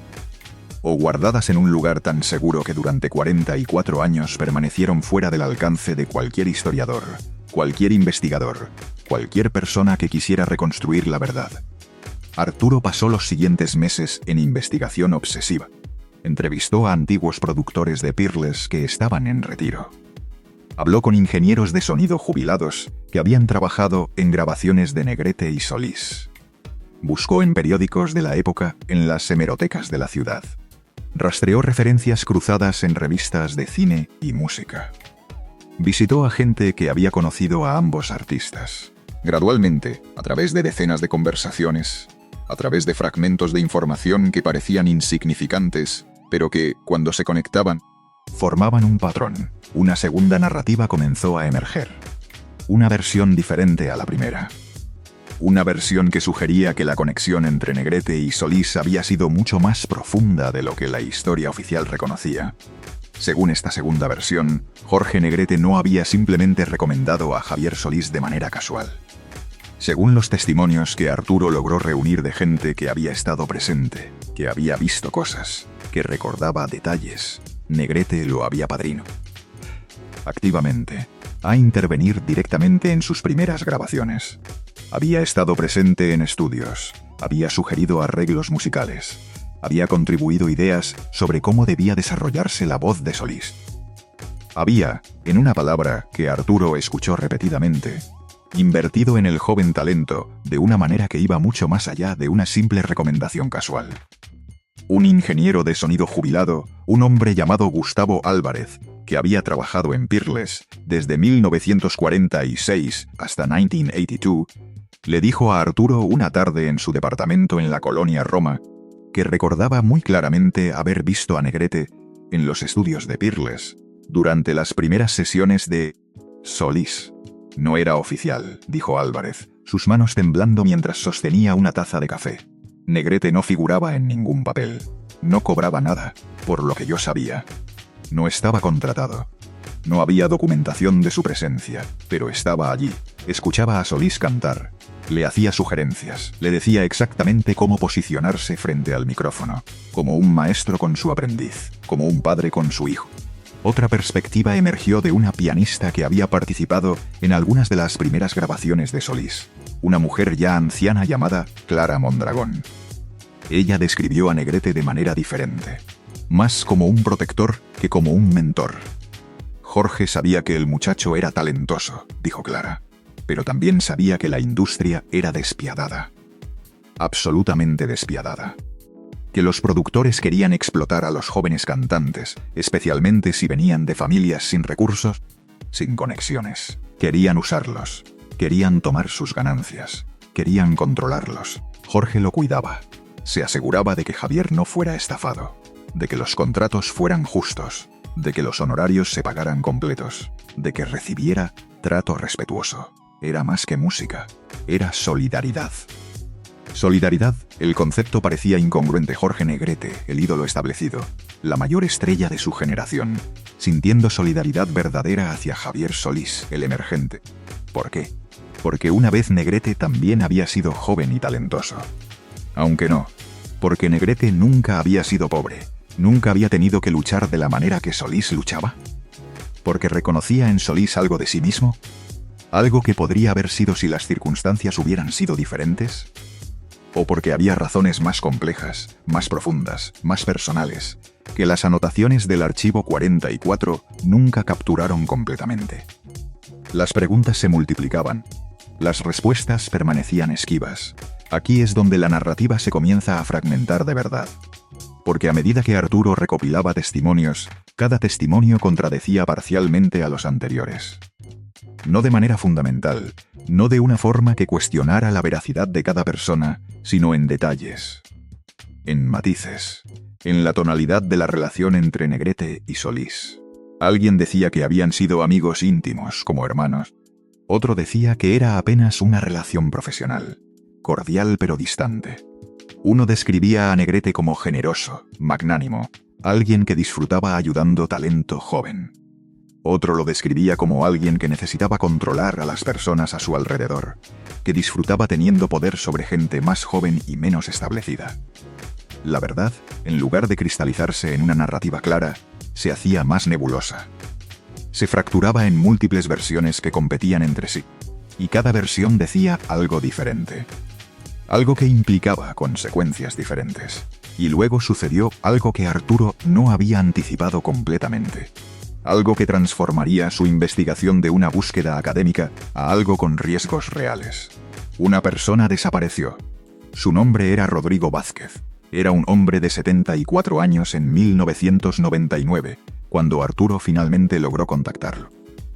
O guardadas en un lugar tan seguro que durante 44 años permanecieron fuera del alcance de cualquier historiador, cualquier investigador, cualquier persona que quisiera reconstruir la verdad. Arturo pasó los siguientes meses en investigación obsesiva. Entrevistó a antiguos productores de Peerless que estaban en retiro. Habló con ingenieros de sonido jubilados que habían trabajado en grabaciones de Negrete y Solís. Buscó en periódicos de la época en las hemerotecas de la ciudad. Rastreó referencias cruzadas en revistas de cine y música. Visitó a gente que había conocido a ambos artistas. Gradualmente, a través de decenas de conversaciones, a través de fragmentos de información que parecían insignificantes, pero que, cuando se conectaban, formaban un patrón. Una segunda narrativa comenzó a emerger. Una versión diferente a la primera. Una versión que sugería que la conexión entre Negrete y Solís había sido mucho más profunda de lo que la historia oficial reconocía. Según esta segunda versión, Jorge Negrete no había simplemente recomendado a Javier Solís de manera casual. Según los testimonios que Arturo logró reunir de gente que había estado presente, que había visto cosas, que recordaba detalles, Negrete lo había padrino activamente a intervenir directamente en sus primeras grabaciones. Había estado presente en estudios, había sugerido arreglos musicales, había contribuido ideas sobre cómo debía desarrollarse la voz de Solís. Había, en una palabra que Arturo escuchó repetidamente, invertido en el joven talento de una manera que iba mucho más allá de una simple recomendación casual. Un ingeniero de sonido jubilado, un hombre llamado Gustavo Álvarez, que había trabajado en Peerless desde 1946 hasta 1982, le dijo a Arturo una tarde en su departamento en la colonia Roma, que recordaba muy claramente haber visto a Negrete en los estudios de Peerless durante las primeras sesiones de Solís. No era oficial, dijo Álvarez, sus manos temblando mientras sostenía una taza de café. Negrete no figuraba en ningún papel. No cobraba nada, por lo que yo sabía. No estaba contratado. No había documentación de su presencia, pero estaba allí. Escuchaba a Solís cantar. Le hacía sugerencias. Le decía exactamente cómo posicionarse frente al micrófono. Como un maestro con su aprendiz. Como un padre con su hijo. Otra perspectiva emergió de una pianista que había participado en algunas de las primeras grabaciones de Solís. Una mujer ya anciana llamada Clara Mondragón. Ella describió a Negrete de manera diferente. más como un protector que como un mentor. Jorge sabía que el muchacho era talentoso, dijo Clara, pero también sabía que la industria era despiadada. Absolutamente despiadada. Que los productores querían explotar a los jóvenes cantantes, especialmente si venían de familias sin recursos, sin conexiones. Querían usarlos, querían tomar sus ganancias, querían controlarlos. Jorge lo cuidaba. Se aseguraba de que Javier no fuera estafado, de que los contratos fueran justos, de que los honorarios se pagaran completos, de que recibiera trato respetuoso. Era más que música, era solidaridad. Solidaridad, el concepto parecía incongruente. Jorge Negrete, el ídolo establecido, la mayor estrella de su generación, sintiendo solidaridad verdadera hacia Javier Solís, el emergente. ¿Por qué? Porque una vez Negrete también había sido joven y talentoso. Aunque no, porque Negrete nunca había sido pobre, nunca había tenido que luchar de la manera que Solís luchaba. Porque reconocía en Solís algo de sí mismo, algo que podría haber sido si las circunstancias hubieran sido diferentes. O porque había razones más complejas, más profundas, más personales, que las anotaciones del archivo 44 nunca capturaron completamente. Las preguntas se multiplicaban, las respuestas permanecían esquivas. Aquí es donde la narrativa se comienza a fragmentar de verdad. Porque a medida que Arturo recopilaba testimonios, cada testimonio contradecía parcialmente a los anteriores. No de manera fundamental, no de una forma que cuestionara la veracidad de cada persona, sino en detalles, en matices, en la tonalidad de la relación entre Negrete y Solís. Alguien decía que habían sido amigos íntimos, como hermanos. Otro decía que era apenas una relación profesional, cordial pero distante. Uno describía a Negrete como generoso, magnánimo, alguien que disfrutaba ayudando talento joven. Otro lo describía como alguien que necesitaba controlar a las personas a su alrededor, que disfrutaba teniendo poder sobre gente más joven y menos establecida. La verdad, en lugar de cristalizarse en una narrativa clara, se hacía más nebulosa. Se fracturaba en múltiples versiones que competían entre sí, y cada versión decía algo diferente. Algo que implicaba consecuencias diferentes. Y luego sucedió algo que Arturo no había anticipado completamente. Algo que transformaría su investigación de una búsqueda académica a algo con riesgos reales. Una persona desapareció. Su nombre era Rodrigo Vázquez. Era un hombre de 74 años en 1999, cuando Arturo finalmente logró contactarlo.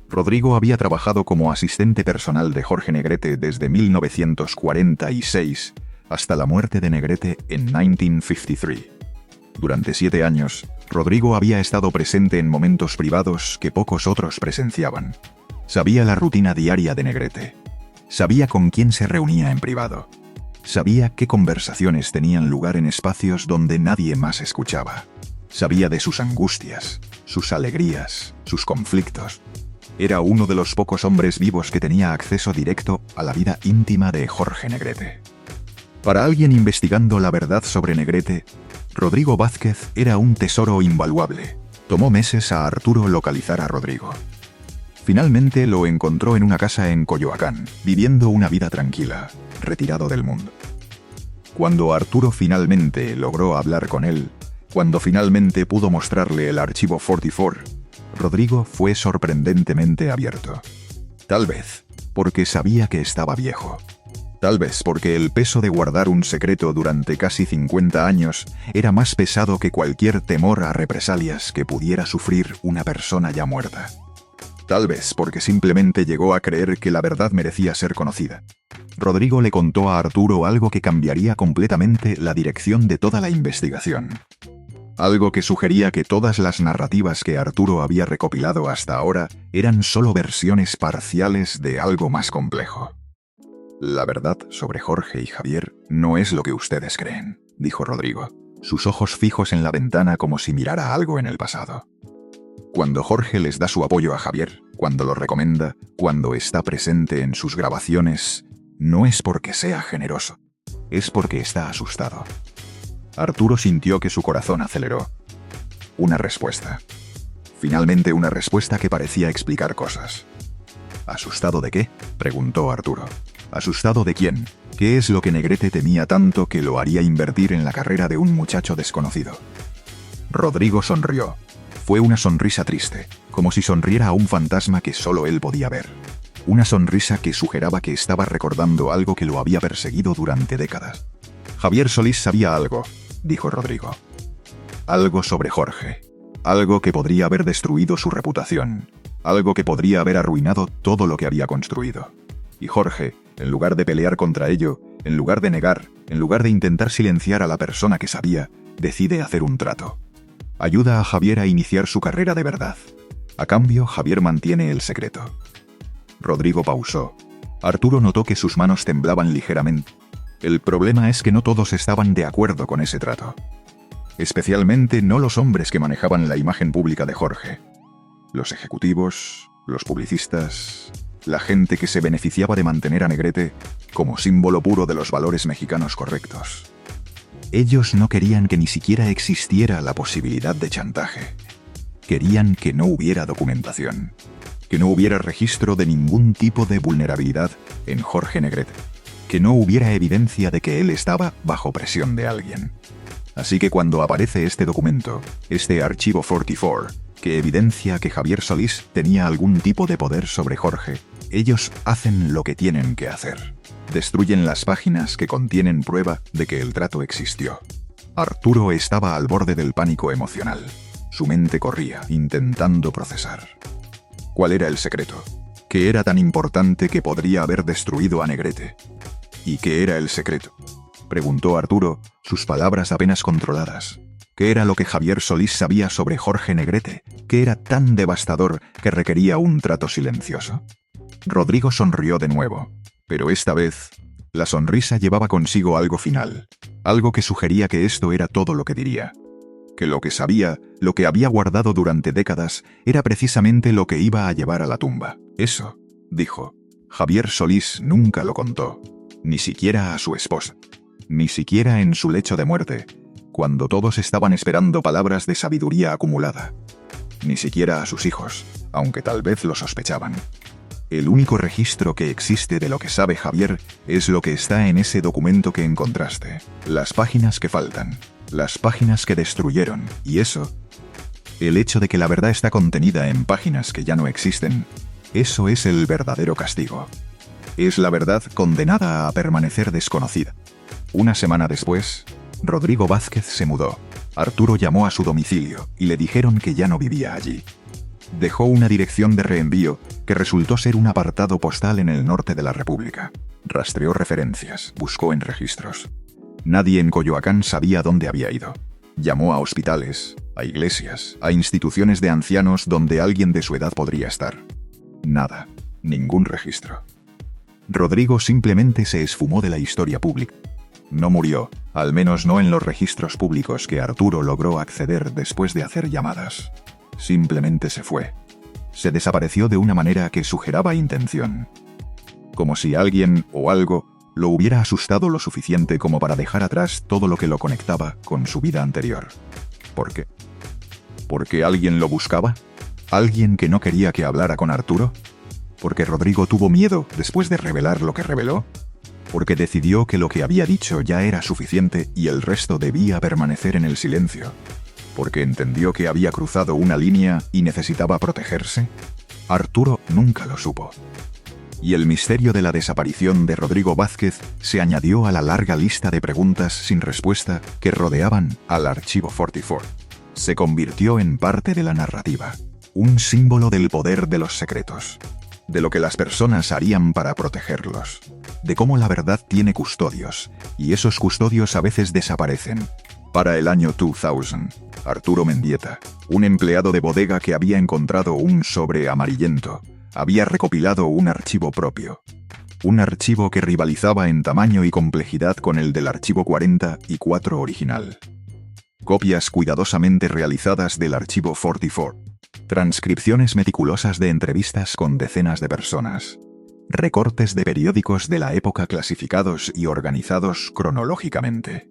Rodrigo había trabajado como asistente personal de Jorge Negrete desde 1946 hasta la muerte de Negrete en 1953. Durante 7 años, Rodrigo había estado presente en momentos privados que pocos otros presenciaban. Sabía la rutina diaria de Negrete. Sabía con quién se reunía en privado. Sabía qué conversaciones tenían lugar en espacios donde nadie más escuchaba. Sabía de sus angustias, sus alegrías, sus conflictos. Era uno de los pocos hombres vivos que tenía acceso directo a la vida íntima de Jorge Negrete. Para alguien investigando la verdad sobre Negrete, Rodrigo Vázquez era un tesoro invaluable. Tomó meses a Arturo localizar a Rodrigo. Finalmente lo encontró en una casa en Coyoacán, viviendo una vida tranquila, retirado del mundo. Cuando Arturo finalmente logró hablar con él, cuando finalmente pudo mostrarle el archivo 44, Rodrigo fue sorprendentemente abierto. Tal vez porque sabía que estaba viejo. Tal vez porque el peso de guardar un secreto durante casi 50 años era más pesado que cualquier temor a represalias que pudiera sufrir una persona ya muerta. Tal vez porque simplemente llegó a creer que la verdad merecía ser conocida. Rodrigo le contó a Arturo algo que cambiaría completamente la dirección de toda la investigación. Algo que sugería que todas las narrativas que Arturo había recopilado hasta ahora eran solo versiones parciales de algo más complejo. La verdad sobre Jorge y Javier no es lo que ustedes creen, dijo Rodrigo, sus ojos fijos en la ventana como si mirara algo en el pasado. Cuando Jorge les da su apoyo a Javier, cuando lo recomienda, cuando está presente en sus grabaciones, no es porque sea generoso, es porque está asustado. Arturo sintió que su corazón aceleró. Una respuesta. Finalmente una respuesta que parecía explicar cosas. ¿Asustado de qué?, preguntó Arturo. ¿Asustado de quién? ¿Qué es lo que Negrete temía tanto que lo haría invertir en la carrera de un muchacho desconocido? Rodrigo sonrió. Fue una sonrisa triste, como si sonriera a un fantasma que solo él podía ver. Una sonrisa que sugeraba que estaba recordando algo que lo había perseguido durante décadas. Javier Solís sabía algo, dijo Rodrigo. Algo sobre Jorge. Algo que podría haber destruido su reputación. Algo que podría haber arruinado todo lo que había construido. Y Jorge, en lugar de pelear contra ello, en lugar de negar, en lugar de intentar silenciar a la persona que sabía, decide hacer un trato. Ayuda a Javier a iniciar su carrera de verdad. A cambio, Javier mantiene el secreto. Rodrigo pausó. Arturo notó que sus manos temblaban ligeramente. El problema es que no todos estaban de acuerdo con ese trato. Especialmente no los hombres que manejaban la imagen pública de Jorge. Los ejecutivos, los publicistas, la gente que se beneficiaba de mantener a Negrete como símbolo puro de los valores mexicanos correctos. Ellos no querían que ni siquiera existiera la posibilidad de chantaje. Querían que no hubiera documentación, que no hubiera registro de ningún tipo de vulnerabilidad en Jorge Negrete, que no hubiera evidencia de que él estaba bajo presión de alguien. Así que cuando aparece este documento, este archivo 44, que evidencia que Javier Solís tenía algún tipo de poder sobre Jorge, ellos hacen lo que tienen que hacer. Destruyen las páginas que contienen prueba de que el trato existió. Arturo estaba al borde del pánico emocional. Su mente corría, intentando procesar. ¿Cuál era el secreto? ¿Qué era tan importante que podría haber destruido a Negrete? ¿Y qué era el secreto?, preguntó Arturo, sus palabras apenas controladas. ¿Qué era lo que Javier Solís sabía sobre Jorge Negrete, que era tan devastador que requería un trato silencioso? Rodrigo sonrió de nuevo, pero esta vez, la sonrisa llevaba consigo algo final, algo que sugería que esto era todo lo que diría. Que lo que sabía, lo que había guardado durante décadas, era precisamente lo que iba a llevar a la tumba. Eso, dijo, Javier Solís nunca lo contó, ni siquiera a su esposa, ni siquiera en su lecho de muerte, cuando todos estaban esperando palabras de sabiduría acumulada. Ni siquiera a sus hijos, aunque tal vez lo sospechaban. El único registro que existe de lo que sabe Javier es lo que está en ese documento que encontraste. Las páginas que faltan, las páginas que destruyeron, y eso, el hecho de que la verdad está contenida en páginas que ya no existen, eso es el verdadero castigo. Es la verdad condenada a permanecer desconocida. Una semana después, Rodrigo Vázquez se mudó. Arturo llamó a su domicilio y le dijeron que ya no vivía allí. Dejó una dirección de reenvío que resultó ser un apartado postal en el norte de la República. Rastreó referencias, buscó en registros. Nadie en Coyoacán sabía dónde había ido. Llamó a hospitales, a iglesias, a instituciones de ancianos donde alguien de su edad podría estar. Nada, ningún registro. Rodrigo simplemente se esfumó de la historia pública. No murió, al menos no en los registros públicos que Arturo logró acceder después de hacer llamadas. Simplemente se fue. Se desapareció de una manera que sugeraba intención. Como si alguien o algo lo hubiera asustado lo suficiente como para dejar atrás todo lo que lo conectaba con su vida anterior. ¿Por qué? ¿Porque alguien lo buscaba? ¿Alguien que no quería que hablara con Arturo? ¿Porque Rodrigo tuvo miedo después de revelar lo que reveló? ¿Porque decidió que lo que había dicho ya era suficiente y el resto debía permanecer en el silencio? ¿Porque entendió que había cruzado una línea y necesitaba protegerse? Arturo nunca lo supo. Y el misterio de la desaparición de Rodrigo Vázquez se añadió a la larga lista de preguntas sin respuesta que rodeaban al archivo 44. Se convirtió en parte de la narrativa, un símbolo del poder de los secretos, de lo que las personas harían para protegerlos, de cómo la verdad tiene custodios, y esos custodios a veces desaparecen. Para el año 2000, Arturo Mendieta, un empleado de bodega que había encontrado un sobre amarillento, había recopilado un archivo propio. Un archivo que rivalizaba en tamaño y complejidad con el del archivo 44 original. Copias cuidadosamente realizadas del archivo 44. Transcripciones meticulosas de entrevistas con decenas de personas. Recortes de periódicos de la época clasificados y organizados cronológicamente.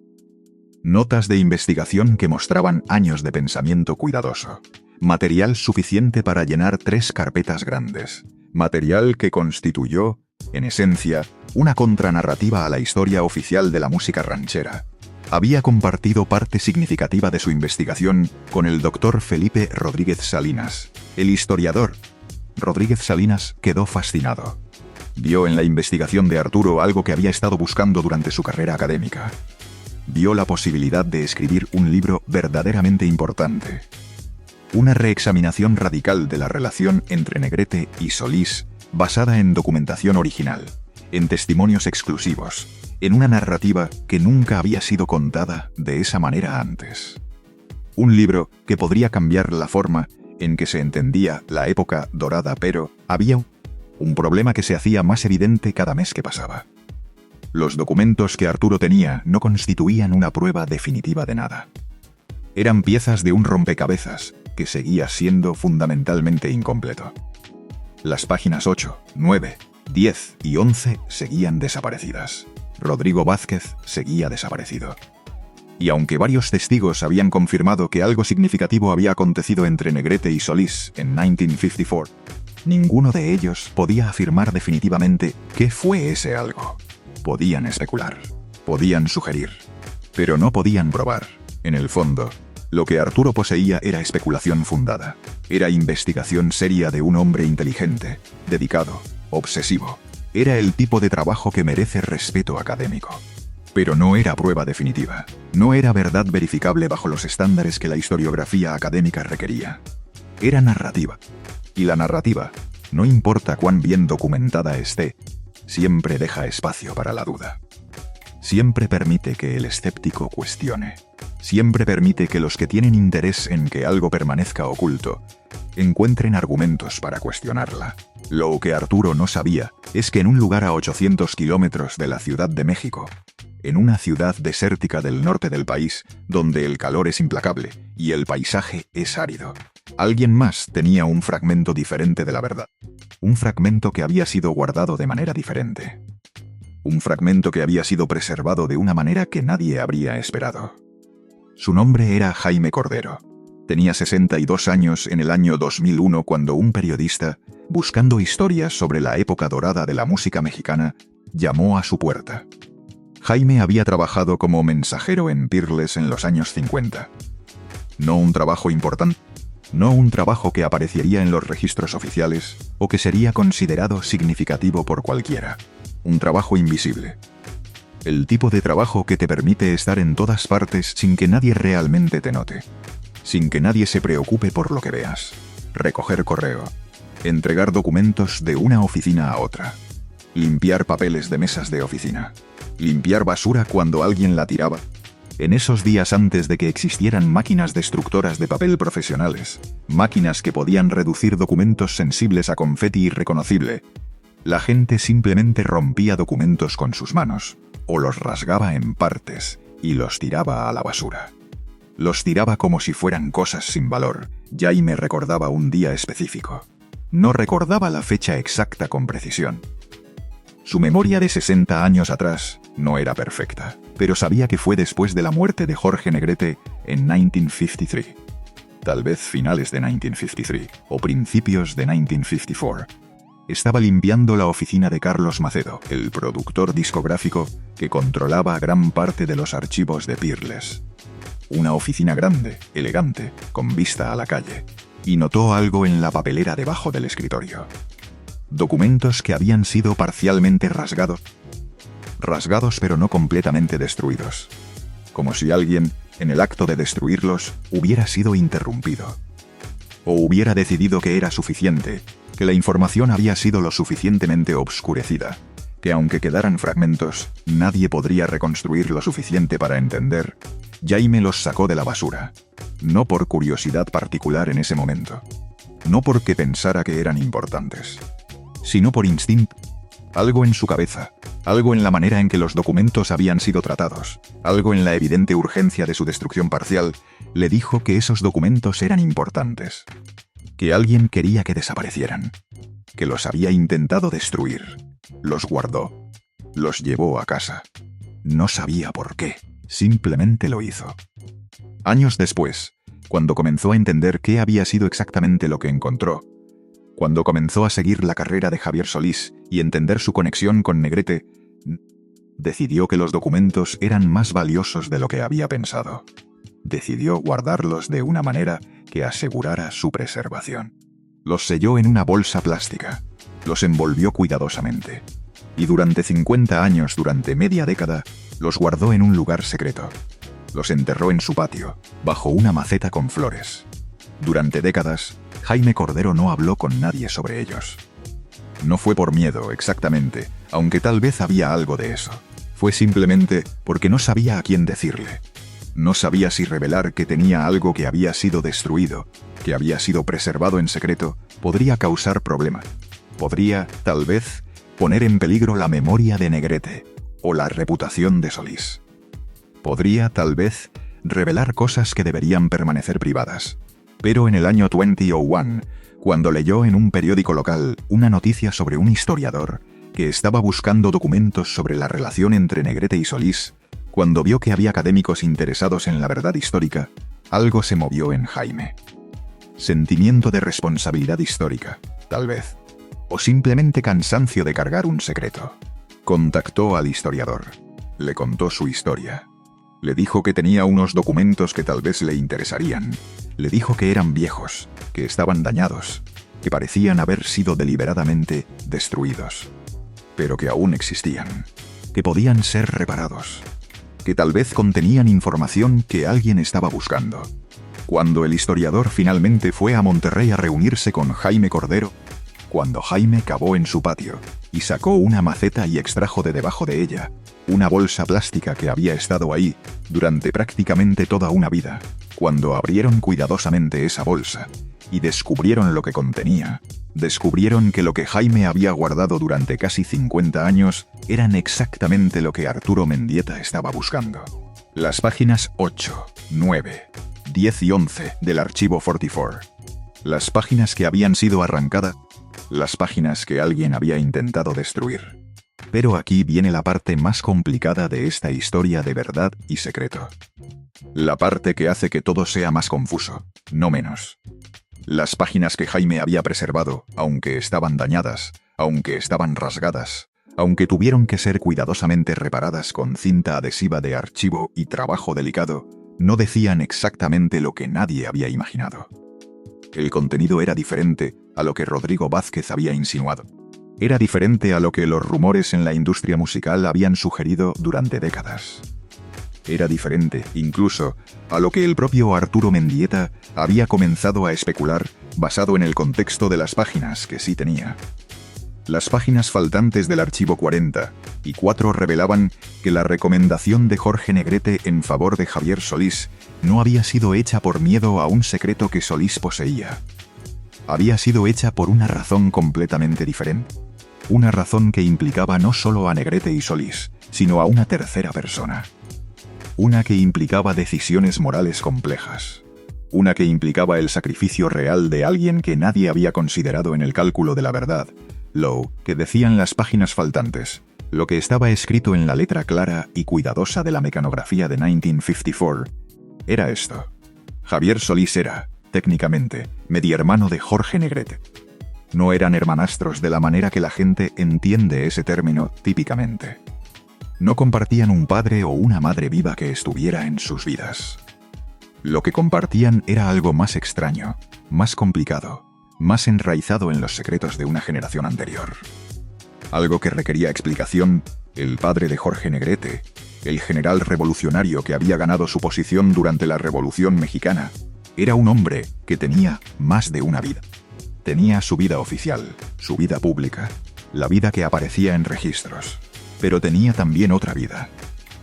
Notas de investigación que mostraban años de pensamiento cuidadoso. Material suficiente para llenar 3 carpetas grandes. Material que constituyó, en esencia, una contranarrativa a la historia oficial de la música ranchera. había compartido parte significativa de su investigación con el doctor Felipe Rodríguez Salinas. El historiador Rodríguez Salinas quedó fascinado. Vio en la investigación de Arturo algo que había estado buscando durante su carrera académica. Vio la posibilidad de escribir un libro verdaderamente importante. Una reexaminación radical de la relación entre Negrete y Solís, basada en documentación original, en testimonios exclusivos, en una narrativa que nunca había sido contada de esa manera antes. Un libro que podría cambiar la forma en que se entendía la época dorada, pero había un problema que se hacía más evidente cada mes que pasaba. Los documentos que Arturo tenía no constituían una prueba definitiva de nada. Eran piezas de un rompecabezas que seguía siendo fundamentalmente incompleto. Las páginas 8, 9, 10 y 11 seguían desaparecidas. Rodrigo Vázquez seguía desaparecido. Y aunque varios testigos habían confirmado que algo significativo había acontecido entre Negrete y Solís en 1954, ninguno de ellos podía afirmar definitivamente qué fue ese algo. Podían especular, podían sugerir, pero no podían probar. En el fondo, lo que Arturo poseía era especulación fundada. Era investigación seria de un hombre inteligente, dedicado, obsesivo. Era el tipo de trabajo que merece respeto académico. Pero no era prueba definitiva. No era verdad verificable bajo los estándares que la historiografía académica requería. Era narrativa. Y la narrativa, no importa cuán bien documentada esté, siempre deja espacio para la duda. Siempre permite que el escéptico cuestione. Siempre permite que los que tienen interés en que algo permanezca oculto encuentren argumentos para cuestionarla. Lo que Arturo no sabía es que en un lugar a 800 kilómetros de la Ciudad de México, en una ciudad desértica del norte del país, donde el calor es implacable y el paisaje es árido, alguien más tenía un fragmento diferente de la verdad. Un fragmento que había sido guardado de manera diferente. Un fragmento que había sido preservado de una manera que nadie habría esperado. Su nombre era Jaime Cordero. Tenía 62 años en el año 2001 cuando un periodista, buscando historias sobre la época dorada de la música mexicana, llamó a su puerta. Jaime había trabajado como mensajero en Peerless en los años 50. No un trabajo importante, no un trabajo que aparecería en los registros oficiales o que sería considerado significativo por cualquiera. Un trabajo invisible. El tipo de trabajo que te permite estar en todas partes sin que nadie realmente te note. Sin que nadie se preocupe por lo que veas. Recoger correo. Entregar documentos de una oficina a otra. Limpiar papeles de mesas de oficina. Limpiar basura cuando alguien la tiraba. En esos días antes de que existieran máquinas destructoras de papel profesionales, máquinas que podían reducir documentos sensibles a confeti irreconocible, la gente simplemente rompía documentos con sus manos, o los rasgaba en partes y los tiraba a la basura. Los tiraba como si fueran cosas sin valor. Jaime recordaba un día específico. No recordaba la fecha exacta con precisión. Su memoria de 60 años atrás no era perfecta, pero sabía que fue después de la muerte de Jorge Negrete en 1953. Tal vez finales de 1953 o principios de 1954. Estaba limpiando la oficina de Carlos Macedo, el productor discográfico que controlaba gran parte de los archivos de Peerless. Una oficina grande, elegante, con vista a la calle, y notó algo en la papelera debajo del escritorio. Documentos que habían sido parcialmente rasgados pero no completamente destruidos. Como si alguien, en el acto de destruirlos, hubiera sido interrumpido. O hubiera decidido que era suficiente, que la información había sido lo suficientemente obscurecida, que aunque quedaran fragmentos, nadie podría reconstruir lo suficiente para entender. Jaime los sacó de la basura, no por curiosidad particular en ese momento, no porque pensara que eran importantes, sino por instinto. Algo en su cabeza, algo en la manera en que los documentos habían sido tratados, algo en la evidente urgencia de su destrucción parcial, le dijo que esos documentos eran importantes, que alguien quería que desaparecieran, que los había intentado destruir, los guardó, los llevó a casa. No sabía por qué, simplemente lo hizo. Años después, cuando comenzó a entender qué había sido exactamente lo que encontró, cuando comenzó a seguir la carrera de Javier Solís y entender su conexión con Negrete, decidió que los documentos eran más valiosos de lo que había pensado. Decidió guardarlos de una manera que asegurara su preservación. Los selló en una bolsa plástica, los envolvió cuidadosamente, y durante 50 años, durante media década, los guardó en un lugar secreto. Los enterró en su patio, bajo una maceta con flores. Durante décadas, Jaime Cordero no habló con nadie sobre ellos. No fue por miedo, exactamente, aunque tal vez había algo de eso. Fue simplemente porque no sabía a quién decirle. No sabía si revelar que tenía algo que había sido destruido, que había sido preservado en secreto, podría causar problema. Podría, tal vez, poner en peligro la memoria de Negrete o la reputación de Solís. Podría, tal vez, revelar cosas que deberían permanecer privadas. Pero en el año 2001, cuando leyó en un periódico local una noticia sobre un historiador que estaba buscando documentos sobre la relación entre Negrete y Solís, cuando vio que había académicos interesados en la verdad histórica, algo se movió en Jaime. Sentimiento de responsabilidad histórica, tal vez. O simplemente cansancio de cargar un secreto. Contactó al historiador. Le contó su historia. Le dijo que tenía unos documentos que tal vez le interesarían. Le dijo que eran viejos, que estaban dañados, que parecían haber sido deliberadamente destruidos, pero que aún existían, que podían ser reparados, que tal vez contenían información que alguien estaba buscando. Cuando el historiador finalmente fue a Monterrey a reunirse con Jaime Cordero, cuando Jaime cavó en su patio y sacó una maceta y extrajo de debajo de ella una bolsa plástica que había estado ahí durante prácticamente toda una vida, cuando abrieron cuidadosamente esa bolsa y descubrieron lo que contenía, descubrieron que lo que Jaime había guardado durante casi 50 años eran exactamente lo que Arturo Mendieta estaba buscando. Las páginas 8, 9, 10 y 11 del archivo 44. Las páginas que habían sido arrancadas, las páginas que alguien había intentado destruir. Pero aquí viene la parte más complicada de esta historia de verdad y secreto. La parte que hace que todo sea más confuso, no menos. Las páginas que Jaime había preservado, aunque estaban dañadas, aunque estaban rasgadas, aunque tuvieron que ser cuidadosamente reparadas con cinta adhesiva de archivo y trabajo delicado, no decían exactamente lo que nadie había imaginado. El contenido era diferente a lo que Rodrigo Vázquez había insinuado. Era diferente a lo que los rumores en la industria musical habían sugerido durante décadas. Era diferente, incluso, a lo que el propio Arturo Mendieta había comenzado a especular basado en el contexto de las páginas que sí tenía. Las páginas faltantes del archivo 44 revelaban que la recomendación de Jorge Negrete en favor de Javier Solís no había sido hecha por miedo a un secreto que Solís poseía. Había sido hecha por una razón completamente diferente. Una razón que implicaba no solo a Negrete y Solís, sino a una tercera persona. Una que implicaba decisiones morales complejas. Una que implicaba el sacrificio real de alguien que nadie había considerado en el cálculo de la verdad. Lo que decían las páginas faltantes, lo que estaba escrito en la letra clara y cuidadosa de la mecanografía de 1954, era esto. Javier Solís era, técnicamente, medio hermano de Jorge Negrete. No eran hermanastros de la manera que la gente entiende ese término típicamente. No compartían un padre o una madre viva que estuviera en sus vidas. Lo que compartían era algo más extraño, más complicado, más enraizado en los secretos de una generación anterior. Algo que requería explicación. El padre de Jorge Negrete, el general revolucionario que había ganado su posición durante la Revolución Mexicana, era un hombre que tenía más de una vida. Tenía su vida oficial, su vida pública, la vida que aparecía en registros. Pero tenía también otra vida.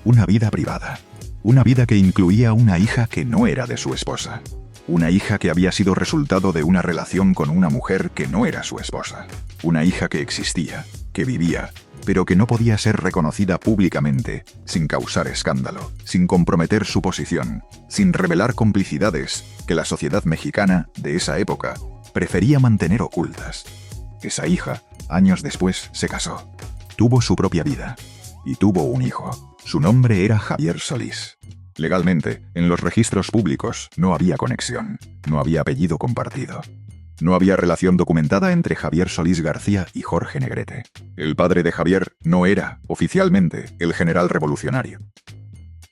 Una vida privada. Una vida que incluía una hija que no era de su esposa. Una hija que había sido resultado de una relación con una mujer que no era su esposa. Una hija que existía, que vivía, pero que no podía ser reconocida públicamente, sin causar escándalo, sin comprometer su posición, sin revelar complicidades que la sociedad mexicana de esa época prefería mantener ocultas. Esa hija, años después, se casó. Tuvo su propia vida. Y tuvo un hijo. Su nombre era Javier Solís. Legalmente, en los registros públicos, no había conexión. No había apellido compartido. No había relación documentada entre Javier Solís García y Jorge Negrete. El padre de Javier no era, oficialmente, el general revolucionario.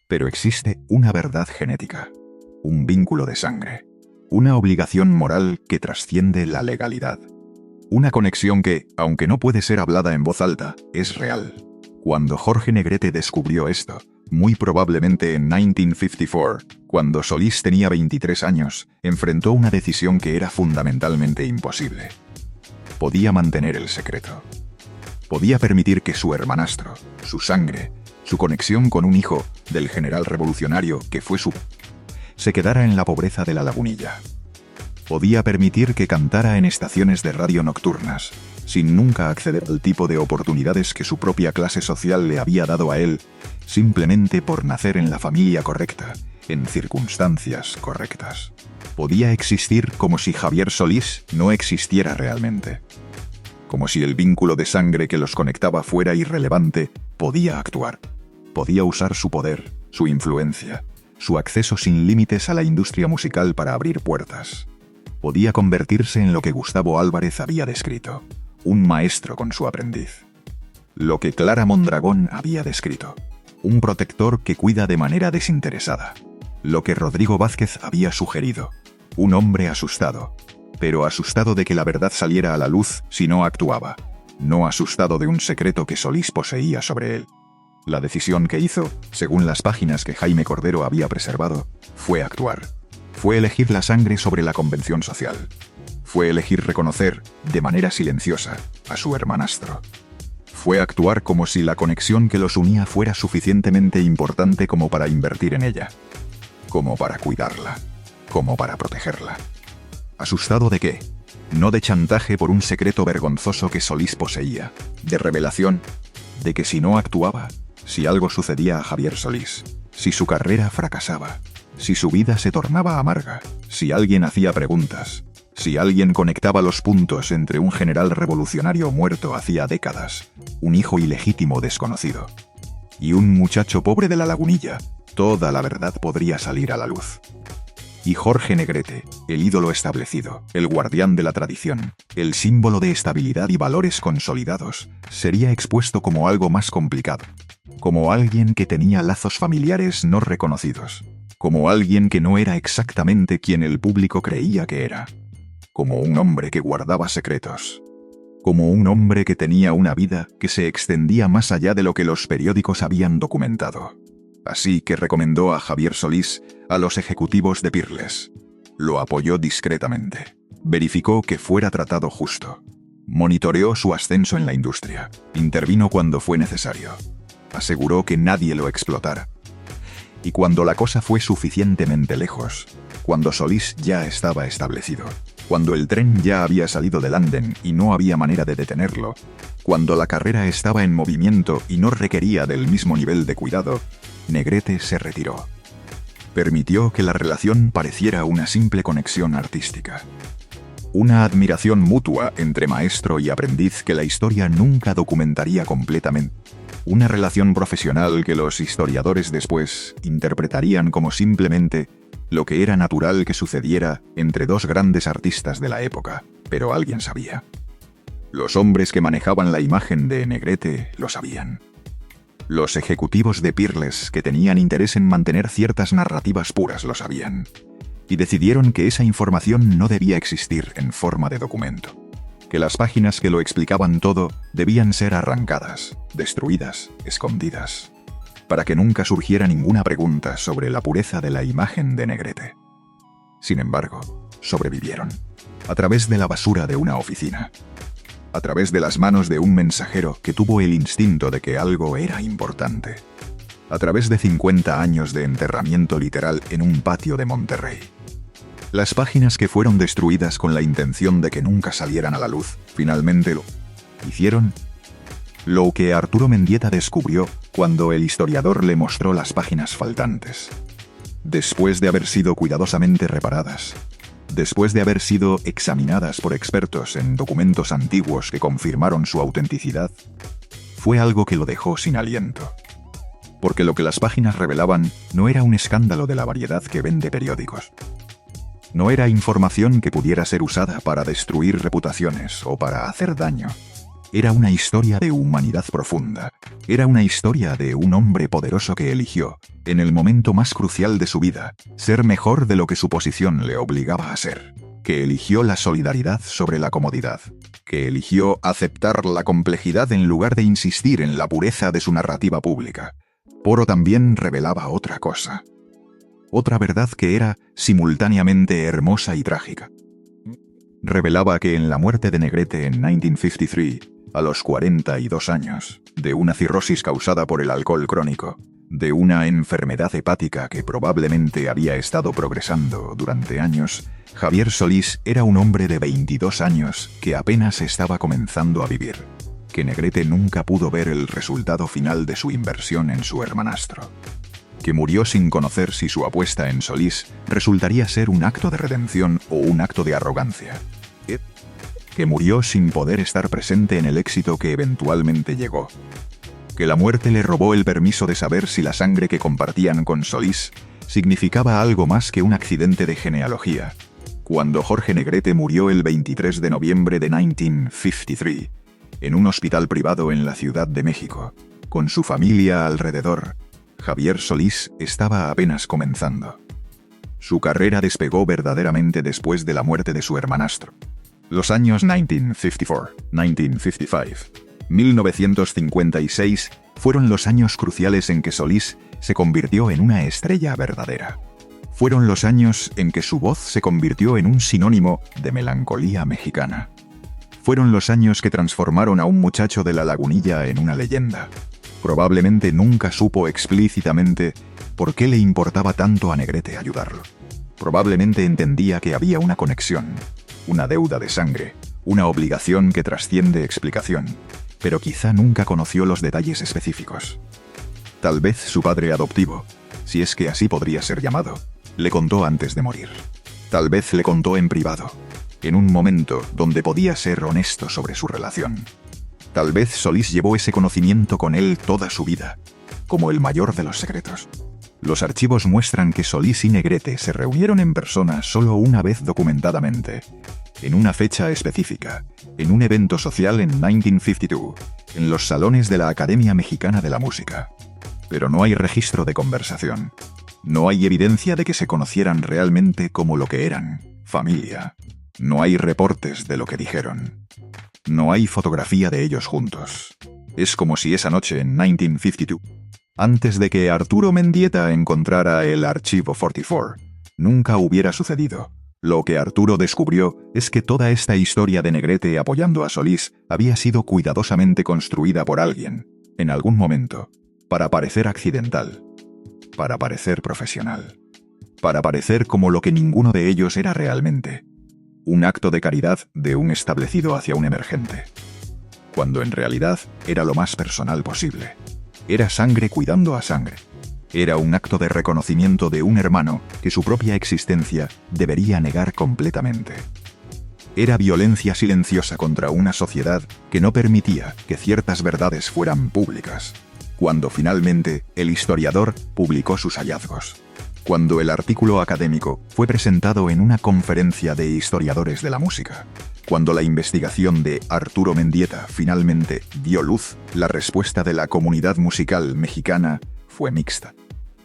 Pero existe una verdad genética, un vínculo de sangre, una obligación moral que trasciende la legalidad. Una conexión que, aunque no puede ser hablada en voz alta, es real. Cuando Jorge Negrete descubrió esto, muy probablemente en 1954, cuando Solís tenía 23 años, enfrentó una decisión que era fundamentalmente imposible. Podía mantener el secreto. Podía permitir que su hermanastro, su sangre, su conexión con un hijo del general revolucionario que fue se quedara en la pobreza de la Lagunilla. Podía permitir que cantara en estaciones de radio nocturnas, sin nunca acceder al tipo de oportunidades que su propia clase social le había dado a él, simplemente por nacer en la familia correcta, en circunstancias correctas. Podía existir como si Javier Solís no existiera realmente. Como si el vínculo de sangre que los conectaba fuera irrelevante, podía actuar. Podía usar su poder, su influencia, su acceso sin límites a la industria musical para abrir puertas. Podía convertirse en lo que Gustavo Álvarez había descrito, un maestro con su aprendiz. Lo que Clara Mondragón había descrito, un protector que cuida de manera desinteresada. Lo que Rodrigo Vázquez había sugerido, un hombre asustado, pero asustado de que la verdad saliera a la luz si no actuaba, no asustado de un secreto que Solís poseía sobre él. La decisión que hizo, según las páginas que Jaime Cordero había preservado, fue actuar. Fue elegir la sangre sobre la convención social. Fue elegir reconocer, de manera silenciosa, a su hermanastro. Fue actuar como si la conexión que los unía fuera suficientemente importante como para invertir en ella, como para cuidarla, como para protegerla. ¿Asustado de qué? No de chantaje por un secreto vergonzoso que Solís poseía, de revelación, de que si no actuaba, si algo sucedía a Javier Solís, si su carrera fracasaba, si su vida se tornaba amarga, si alguien hacía preguntas, si alguien conectaba los puntos entre un general revolucionario muerto hacía décadas, un hijo ilegítimo desconocido, y un muchacho pobre de la Lagunilla, toda la verdad podría salir a la luz. Y Jorge Negrete, el ídolo establecido, el guardián de la tradición, el símbolo de estabilidad y valores consolidados, sería expuesto como algo más complicado, como alguien que tenía lazos familiares no reconocidos, como alguien que no era exactamente quien el público creía que era, como un hombre que guardaba secretos, como un hombre que tenía una vida que se extendía más allá de lo que los periódicos habían documentado. Así que recomendó a Javier Solís a los ejecutivos de Peerless. Lo apoyó discretamente. Verificó que fuera tratado justo. Monitoreó su ascenso en la industria. Intervino cuando fue necesario. Aseguró que nadie lo explotara. Y cuando la cosa fue suficientemente lejos, cuando Solís ya estaba establecido, cuando el tren ya había salido del andén y no había manera de detenerlo, cuando la carrera estaba en movimiento y no requería del mismo nivel de cuidado, Negrete se retiró. Permitió que la relación pareciera una simple conexión artística. Una admiración mutua entre maestro y aprendiz que la historia nunca documentaría completamente. Una relación profesional que los historiadores después interpretarían como simplemente lo que era natural que sucediera entre dos grandes artistas de la época, pero alguien sabía. Los hombres que manejaban la imagen de Negrete lo sabían. Los ejecutivos de Peerless que tenían interés en mantener ciertas narrativas puras lo sabían, y decidieron que esa información no debía existir en forma de documento, que las páginas que lo explicaban todo debían ser arrancadas, destruidas, escondidas, para que nunca surgiera ninguna pregunta sobre la pureza de la imagen de Negrete. Sin embargo, sobrevivieron, a través de la basura de una oficina, a través de las manos de un mensajero que tuvo el instinto de que algo era importante, a través de 50 años de enterramiento literal en un patio de Monterrey. Las páginas que fueron destruidas con la intención de que nunca salieran a la luz, finalmente lo hicieron. Lo que Arturo Mendieta descubrió cuando el historiador le mostró las páginas faltantes. Después de haber sido cuidadosamente reparadas, después de haber sido examinadas por expertos en documentos antiguos que confirmaron su autenticidad, fue algo que lo dejó sin aliento. Porque lo que las páginas revelaban no era un escándalo de la variedad que vende periódicos. No era información que pudiera ser usada para destruir reputaciones o para hacer daño. Era una historia de humanidad profunda. Era una historia de un hombre poderoso que eligió, en el momento más crucial de su vida, ser mejor de lo que su posición le obligaba a ser. Que eligió la solidaridad sobre la comodidad. Que eligió aceptar la complejidad en lugar de insistir en la pureza de su narrativa pública. Pero también revelaba otra cosa. Otra verdad que era simultáneamente hermosa y trágica. Revelaba que en la muerte de Negrete en 1953, a los 42 años, de una cirrosis causada por el alcohol crónico, de una enfermedad hepática que probablemente había estado progresando durante años, Javier Solís era un hombre de 22 años que apenas estaba comenzando a vivir, que Negrete nunca pudo ver el resultado final de su inversión en su hermanastro, que murió sin conocer si su apuesta en Solís resultaría ser un acto de redención o un acto de arrogancia, que murió sin poder estar presente en el éxito que eventualmente llegó, que la muerte le robó el permiso de saber si la sangre que compartían con Solís significaba algo más que un accidente de genealogía. Cuando Jorge Negrete murió el 23 de noviembre de 1953, en un hospital privado en la Ciudad de México, con su familia alrededor, Javier Solís estaba apenas comenzando. Su carrera despegó verdaderamente después de la muerte de su hermanastro. Los años 1954, 1955, 1956 fueron los años cruciales en que Solís se convirtió en una estrella verdadera. Fueron los años en que su voz se convirtió en un sinónimo de melancolía mexicana. Fueron los años que transformaron a un muchacho de la Lagunilla en una leyenda. Probablemente nunca supo explícitamente por qué le importaba tanto a Negrete ayudarlo. Probablemente entendía que había una conexión, una deuda de sangre, una obligación que trasciende explicación, pero quizá nunca conoció los detalles específicos. Tal vez su padre adoptivo, si es que así podría ser llamado, le contó antes de morir. Tal vez le contó en privado, en un momento donde podía ser honesto sobre su relación. Tal vez Solís llevó ese conocimiento con él toda su vida, como el mayor de los secretos. Los archivos muestran que Solís y Negrete se reunieron en persona solo una vez documentadamente, en una fecha específica, en un evento social en 1952, en los salones de la Academia Mexicana de la Música. Pero no hay registro de conversación. No hay evidencia de que se conocieran realmente como lo que eran, familia. No hay reportes de lo que dijeron. No hay fotografía de ellos juntos. Es como si esa noche en 1952, antes de que Arturo Mendieta encontrara el archivo 44, nunca hubiera sucedido. Lo que Arturo descubrió es que toda esta historia de Negrete apoyando a Solís había sido cuidadosamente construida por alguien, en algún momento, para parecer accidental, para parecer profesional, para parecer como lo que ninguno de ellos era realmente, un acto de caridad de un establecido hacia un emergente, cuando en realidad era lo más personal posible. Era sangre cuidando a sangre. Era un acto de reconocimiento de un hermano que su propia existencia debería negar completamente. Era violencia silenciosa contra una sociedad que no permitía que ciertas verdades fueran públicas. Cuando finalmente el historiador publicó sus hallazgos. Cuando el artículo académico fue presentado en una conferencia de historiadores de la música. Cuando la investigación de Arturo Mendieta finalmente dio luz, la respuesta de la comunidad musical mexicana fue mixta.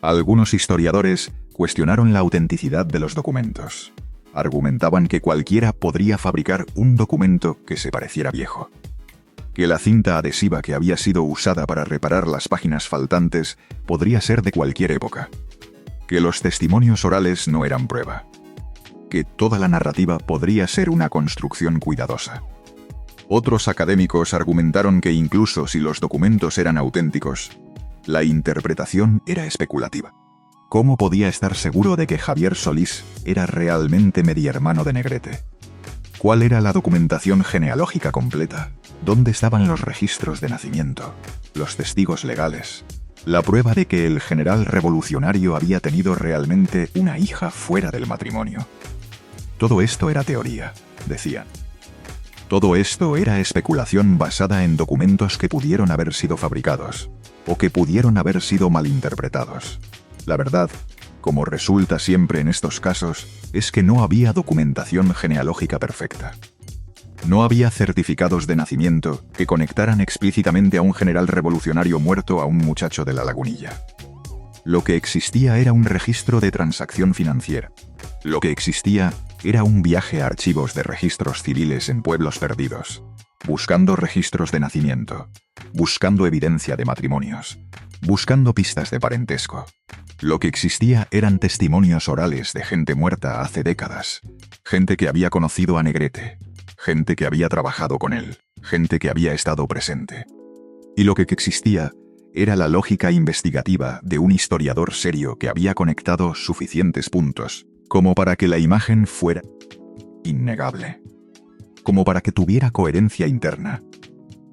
Algunos historiadores cuestionaron la autenticidad de los documentos. Argumentaban que cualquiera podría fabricar un documento que se pareciera viejo. Que la cinta adhesiva que había sido usada para reparar las páginas faltantes podría ser de cualquier época. Que los testimonios orales no eran prueba. Que toda la narrativa podría ser una construcción cuidadosa. Otros académicos argumentaron que incluso si los documentos eran auténticos, la interpretación era especulativa. ¿Cómo podía estar seguro de que Javier Solís era realmente mediohermano de Negrete? ¿Cuál era la documentación genealógica completa? ¿Dónde estaban los registros de nacimiento? ¿Los testigos legales? La prueba de que el general revolucionario había tenido realmente una hija fuera del matrimonio. Todo esto era teoría, decían. Todo esto era especulación basada en documentos que pudieron haber sido fabricados, o que pudieron haber sido malinterpretados. La verdad como resulta siempre en estos casos, es que no había documentación genealógica perfecta. No había certificados de nacimiento que conectaran explícitamente a un general revolucionario muerto a un muchacho de la Lagunilla. Lo que existía era un registro de transacción financiera. Lo que existía era un viaje a archivos de registros civiles en pueblos perdidos, buscando registros de nacimiento, buscando evidencia de matrimonios, buscando pistas de parentesco. Lo que existía eran testimonios orales de gente muerta hace décadas, gente que había conocido a Negrete, gente que había trabajado con él, gente que había estado presente. Y lo que existía era la lógica investigativa de un historiador serio que había conectado suficientes puntos como para que la imagen fuera innegable, como para que tuviera coherencia interna,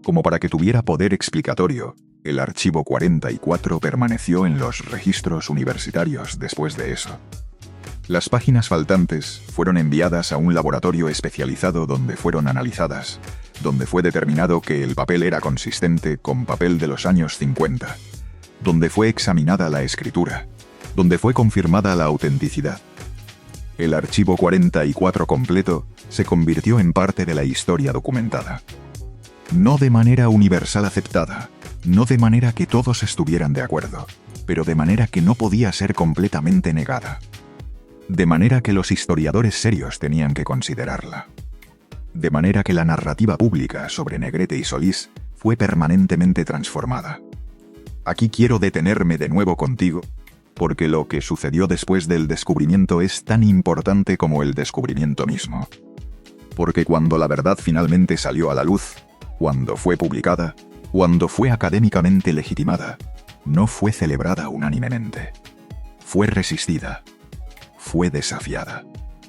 como para que tuviera poder explicatorio. El archivo 44 permaneció en los registros universitarios después de eso. Las páginas faltantes fueron enviadas a un laboratorio especializado donde fueron analizadas, donde fue determinado que el papel era consistente con papel de los años 50, donde fue examinada la escritura, donde fue confirmada la autenticidad. El archivo 44 completo se convirtió en parte de la historia documentada. No de manera universal aceptada, no de manera que todos estuvieran de acuerdo, pero de manera que no podía ser completamente negada. De manera que los historiadores serios tenían que considerarla. De manera que la narrativa pública sobre Negrete y Solís fue permanentemente transformada. Aquí quiero detenerme de nuevo contigo, porque lo que sucedió después del descubrimiento es tan importante como el descubrimiento mismo. Porque cuando la verdad finalmente salió a la luz, cuando fue publicada, cuando fue académicamente legitimada, no fue celebrada unánimemente. Fue resistida. Fue desafiada.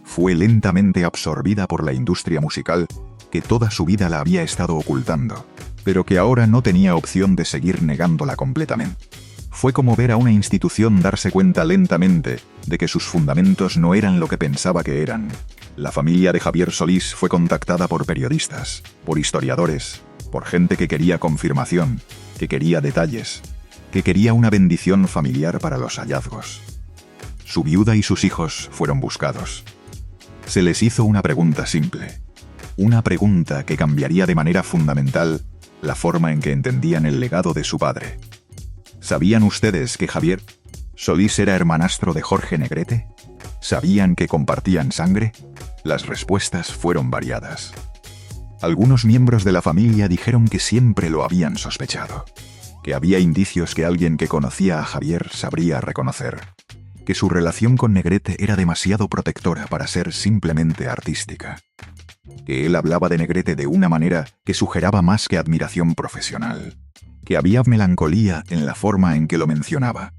Fue lentamente absorbida por la industria musical, que toda su vida la había estado ocultando, pero que ahora no tenía opción de seguir negándola completamente. Fue como ver a una institución darse cuenta lentamente de que sus fundamentos no eran lo que pensaba que eran. La familia de Javier Solís fue contactada por periodistas, por historiadores, por gente que quería confirmación, que quería detalles, que quería una bendición familiar para los hallazgos. Su viuda y sus hijos fueron buscados. Se les hizo una pregunta simple, una pregunta que cambiaría de manera fundamental la forma en que entendían el legado de su padre. ¿Sabían ustedes que Javier Solís era hermanastro de Jorge Negrete? ¿Sabían que compartían sangre? Las respuestas fueron variadas. Algunos miembros de la familia dijeron que siempre lo habían sospechado, que había indicios que alguien que conocía a Javier sabría reconocer, que su relación con Negrete era demasiado protectora para ser simplemente artística, que él hablaba de Negrete de una manera que sugeraba más que admiración profesional, que había melancolía en la forma en que lo mencionaba.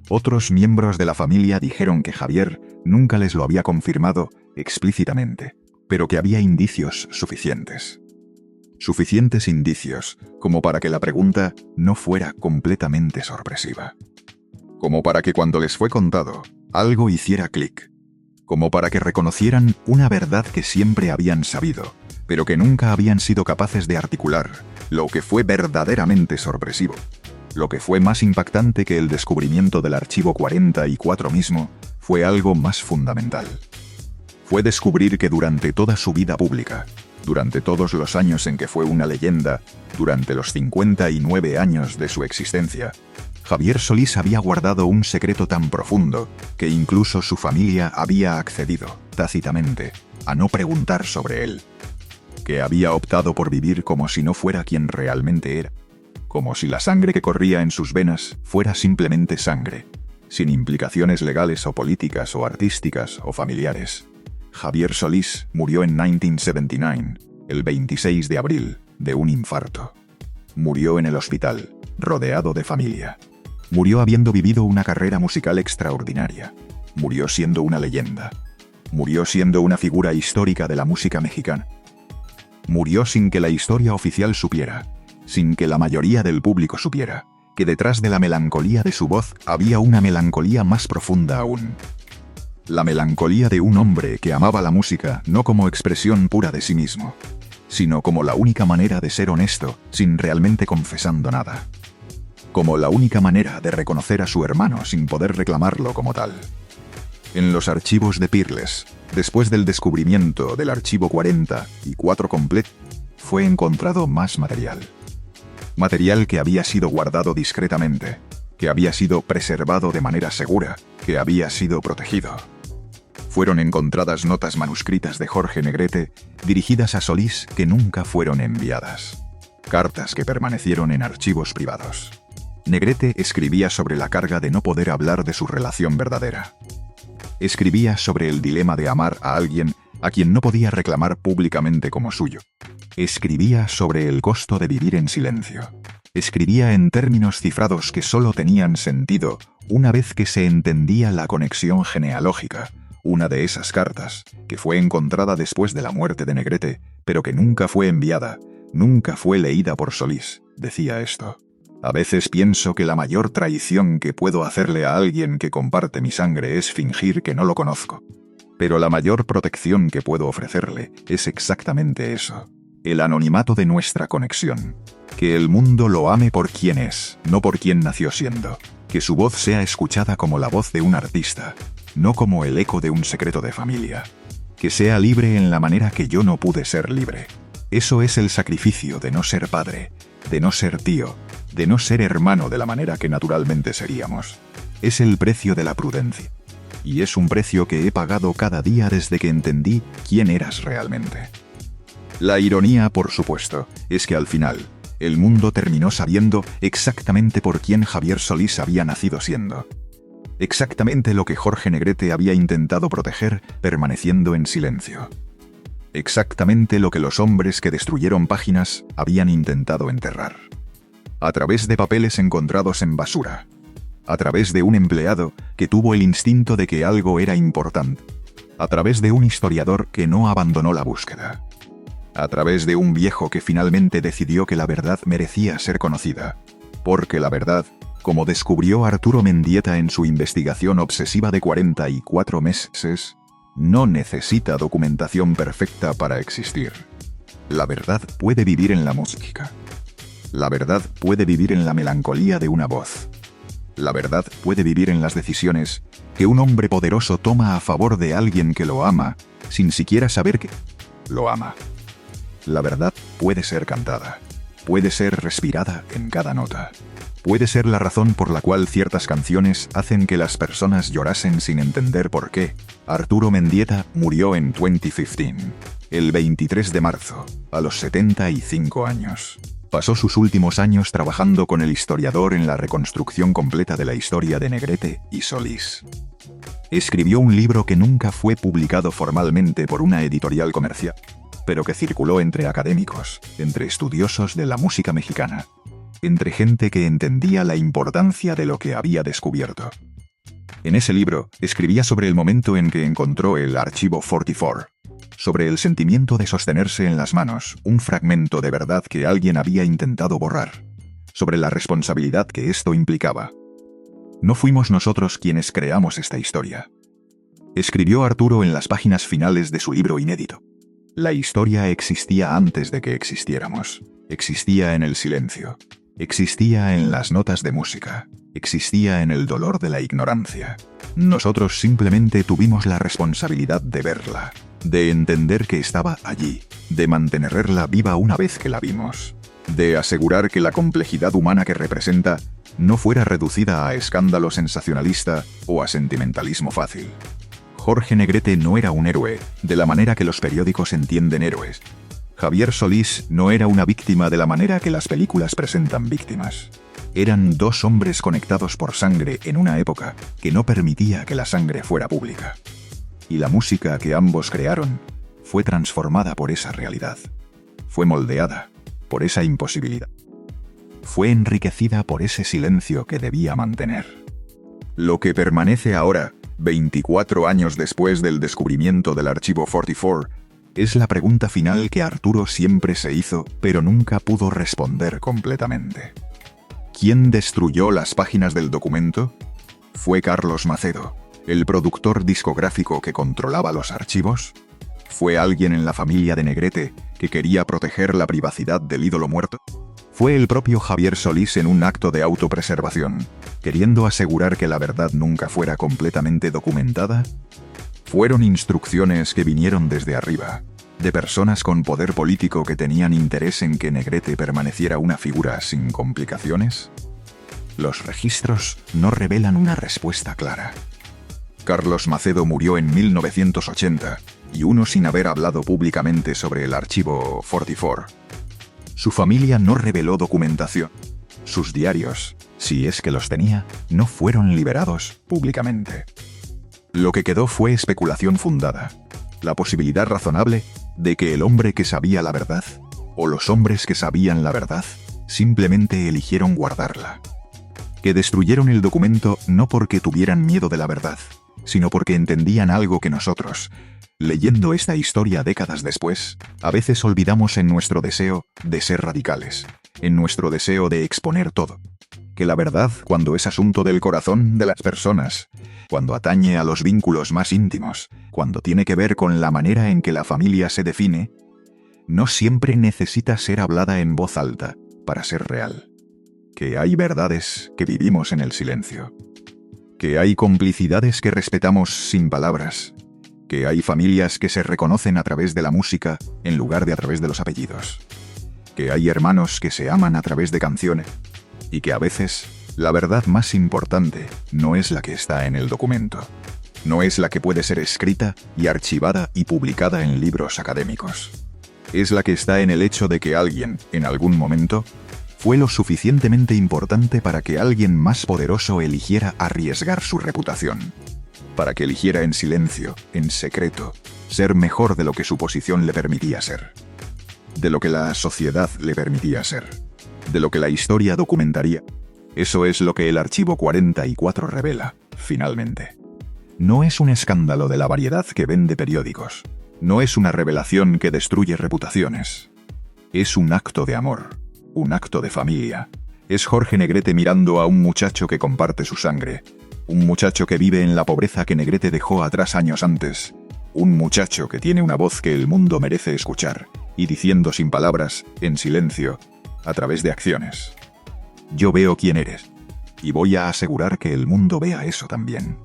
Otros miembros de la familia dijeron que Javier nunca les lo había confirmado explícitamente, pero que había indicios suficientes. Suficientes indicios como para que la pregunta no fuera completamente sorpresiva. Como para que cuando les fue contado, algo hiciera clic. Como para que reconocieran una verdad que siempre habían sabido, pero que nunca habían sido capaces de articular, lo que fue verdaderamente sorpresivo. Lo que fue más impactante que el descubrimiento del archivo 44 mismo, fue algo más fundamental. Fue descubrir que durante toda su vida pública, durante todos los años en que fue una leyenda, durante los 59 años de su existencia, Javier Solís había guardado un secreto tan profundo que incluso su familia había accedido, tácitamente, a no preguntar sobre él. Que había optado por vivir como si no fuera quien realmente era. Como si la sangre que corría en sus venas fuera simplemente sangre, sin implicaciones legales o políticas o artísticas o familiares. Javier Solís murió en 1979, el 26 de abril, de un infarto. Murió en el hospital, rodeado de familia. Murió habiendo vivido una carrera musical extraordinaria. Murió siendo una leyenda. Murió siendo una figura histórica de la música mexicana. Murió sin que la historia oficial supiera, sin que la mayoría del público supiera, que detrás de la melancolía de su voz había una melancolía más profunda aún. La melancolía de un hombre que amaba la música no como expresión pura de sí mismo, sino como la única manera de ser honesto, sin realmente confesando nada. Como la única manera de reconocer a su hermano sin poder reclamarlo como tal. Como la única manera de reconocer a su hermano sin poder reclamarlo como tal. En los archivos de Peerless, después del descubrimiento del archivo 44 completo, fue encontrado más material. Material que había sido guardado discretamente, que había sido preservado de manera segura, que había sido protegido. Fueron encontradas notas manuscritas de Jorge Negrete dirigidas a Solís que nunca fueron enviadas. Cartas que permanecieron en archivos privados. Negrete escribía sobre la carga de no poder hablar de su relación verdadera. Escribía sobre el dilema de amar a alguien a quien no podía reclamar públicamente como suyo. Escribía sobre el costo de vivir en silencio. Escribía en términos cifrados que solo tenían sentido una vez que se entendía la conexión genealógica. Una de esas cartas, que fue encontrada después de la muerte de Negrete, pero que nunca fue enviada, nunca fue leída por Solís, decía esto. A veces pienso que la mayor traición que puedo hacerle a alguien que comparte mi sangre es fingir que no lo conozco. Pero la mayor protección que puedo ofrecerle es exactamente eso, el anonimato de nuestra conexión. Que el mundo lo ame por quien es, no por quien nació siendo. Que su voz sea escuchada como la voz de un artista, no como el eco de un secreto de familia. Que sea libre en la manera que yo no pude ser libre. Eso es el sacrificio de no ser padre, de no ser tío, de no ser hermano de la manera que naturalmente seríamos. Es el precio de la prudencia. Y es un precio que he pagado cada día desde que entendí quién eras realmente. La ironía, por supuesto, es que al final, el mundo terminó sabiendo exactamente por quién Javier Solís había nacido siendo. Exactamente lo que Jorge Negrete había intentado proteger, permaneciendo en silencio. Exactamente lo que los hombres que destruyeron páginas habían intentado enterrar. A través de papeles encontrados en basura. A través de un empleado que tuvo el instinto de que algo era importante. A través de un historiador que no abandonó la búsqueda. A través de un viejo que finalmente decidió que la verdad merecía ser conocida. Porque la verdad, como descubrió Arturo Mendieta en su investigación obsesiva de 44 meses, no necesita documentación perfecta para existir. La verdad puede vivir en la música. La verdad puede vivir en la melancolía de una voz. La verdad puede vivir en las decisiones que un hombre poderoso toma a favor de alguien que lo ama, sin siquiera saber que lo ama. La verdad puede ser cantada. Puede ser respirada en cada nota. Puede ser la razón por la cual ciertas canciones hacen que las personas llorasen sin entender por qué. Arturo Mendieta murió en 2015, el 23 de marzo, a los 75 años. Pasó sus últimos años trabajando con el historiador en la reconstrucción completa de la historia de Negrete y Solís. Escribió un libro que nunca fue publicado formalmente por una editorial comercial, pero que circuló entre académicos, entre estudiosos de la música mexicana, entre gente que entendía la importancia de lo que había descubierto. En ese libro, escribía sobre el momento en que encontró el archivo 44, sobre el sentimiento de sostenerse en las manos un fragmento de verdad que alguien había intentado borrar, sobre la responsabilidad que esto implicaba. No fuimos nosotros quienes creamos esta historia. Escribió Arturo en las páginas finales de su libro inédito. La historia existía antes de que existiéramos. Existía en el silencio. Existía en las notas de música. Existía en el dolor de la ignorancia. Nosotros simplemente tuvimos la responsabilidad de verla, de entender que estaba allí, de mantenerla viva una vez que la vimos, de asegurar que la complejidad humana que representa no fuera reducida a escándalo sensacionalista o a sentimentalismo fácil. Jorge Negrete no era un héroe, de la manera que los periódicos entienden héroes. Javier Solís no era una víctima de la manera que las películas presentan víctimas. Eran dos hombres conectados por sangre en una época que no permitía que la sangre fuera pública. Y la música que ambos crearon fue transformada por esa realidad. Fue moldeada por esa imposibilidad. Fue enriquecida por ese silencio que debía mantener. Lo que permanece ahora, 24 años después del descubrimiento del archivo 44, es la pregunta final que Arturo siempre se hizo, pero nunca pudo responder completamente. ¿Quién destruyó las páginas del documento? ¿Fue Carlos Macedo, el productor discográfico que controlaba los archivos? ¿Fue alguien en la familia de Negrete que quería proteger la privacidad del ídolo muerto? Fue el propio Javier Solís en un acto de autopreservación, queriendo asegurar que la verdad nunca fuera completamente documentada. Fueron instrucciones que vinieron desde arriba, de personas con poder político que tenían interés en que Negrete permaneciera una figura sin complicaciones. Los registros no revelan una respuesta clara. Carlos Macedo murió en 1980, y uno sin haber hablado públicamente sobre el archivo 44. Su familia no reveló documentación. Sus diarios, si es que los tenía, no fueron liberados públicamente. Lo que quedó fue especulación fundada, la posibilidad razonable de que el hombre que sabía la verdad, o los hombres que sabían la verdad, simplemente eligieron guardarla. Que destruyeron el documento no porque tuvieran miedo de la verdad, sino porque entendían algo que nosotros, leyendo esta historia décadas después, a veces olvidamos en nuestro deseo de ser radicales, en nuestro deseo de exponer todo. Que la verdad, cuando es asunto del corazón de las personas, cuando atañe a los vínculos más íntimos, cuando tiene que ver con la manera en que la familia se define, no siempre necesita ser hablada en voz alta para ser real. Que hay verdades que vivimos en el silencio. Que hay complicidades que respetamos sin palabras. Que hay familias que se reconocen a través de la música en lugar de a través de los apellidos. Que hay hermanos que se aman a través de canciones. Y que a veces, la verdad más importante no es la que está en el documento. No es la que puede ser escrita y archivada y publicada en libros académicos. Es la que está en el hecho de que alguien, en algún momento, fue lo suficientemente importante para que alguien más poderoso eligiera arriesgar su reputación. Para que eligiera en silencio, en secreto, ser mejor de lo que su posición le permitía ser. De lo que la sociedad le permitía ser. De lo que la historia documentaría. Eso es lo que el archivo 44 revela, finalmente. No es un escándalo de la variedad que vende periódicos. No es una revelación que destruye reputaciones. Es un acto de amor, un acto de familia. Es Jorge Negrete mirando a un muchacho que comparte su sangre. Un muchacho que vive en la pobreza que Negrete dejó atrás años antes. Un muchacho que tiene una voz que el mundo merece escuchar, y diciendo sin palabras, en silencio, a través de acciones: yo veo quién eres, y voy a asegurar que el mundo vea eso también.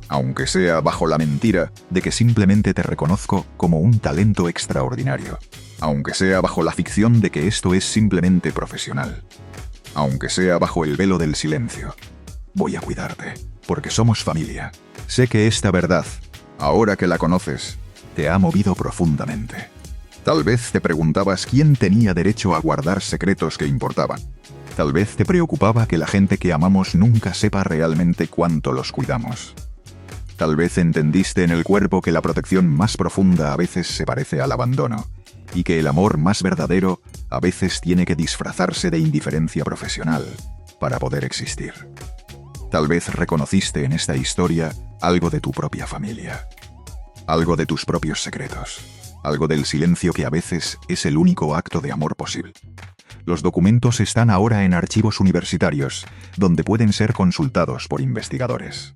Aunque sea bajo la mentira de que simplemente te reconozco como un talento extraordinario. Aunque sea bajo la ficción de que esto es simplemente profesional. Aunque sea bajo el velo del silencio. Voy a cuidarte, porque somos familia. Sé que esta verdad, ahora que la conoces, te ha movido profundamente. Tal vez te preguntabas quién tenía derecho a guardar secretos que importaban. Tal vez te preocupaba que la gente que amamos nunca sepa realmente cuánto los cuidamos. Tal vez entendiste en el cuerpo que la protección más profunda a veces se parece al abandono, y que el amor más verdadero a veces tiene que disfrazarse de indiferencia profesional para poder existir. Tal vez reconociste en esta historia algo de tu propia familia, algo de tus propios secretos, algo del silencio que a veces es el único acto de amor posible. Los documentos están ahora en archivos universitarios, donde pueden ser consultados por investigadores.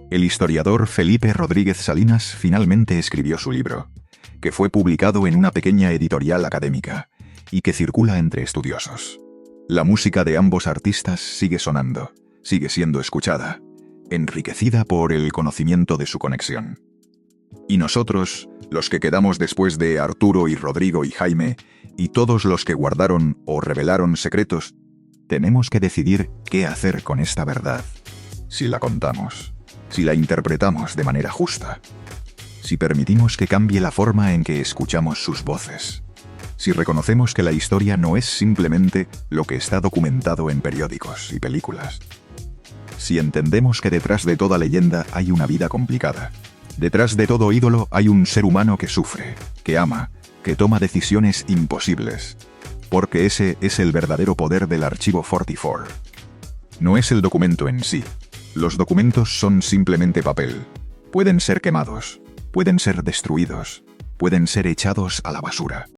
El historiador Felipe Rodríguez Salinas finalmente escribió su libro, que fue publicado en una pequeña editorial académica, y que circula entre estudiosos. La música de ambos artistas sigue sonando, sigue siendo escuchada, enriquecida por el conocimiento de su conexión. Y nosotros, los que quedamos después de Arturo y Rodrigo y Jaime, y todos los que guardaron o revelaron secretos, tenemos que decidir qué hacer con esta verdad. Si la contamos, si la interpretamos de manera justa, si permitimos que cambie la forma en que escuchamos sus voces, si reconocemos que la historia no es simplemente lo que está documentado en periódicos y películas, si entendemos que detrás de toda leyenda hay una vida complicada, detrás de todo ídolo hay un ser humano que sufre, que ama, que toma decisiones imposibles, porque ese es el verdadero poder del archivo 44. No es el documento en sí. Los documentos son simplemente papel. Pueden ser quemados, pueden ser destruidos, pueden ser echados a la basura.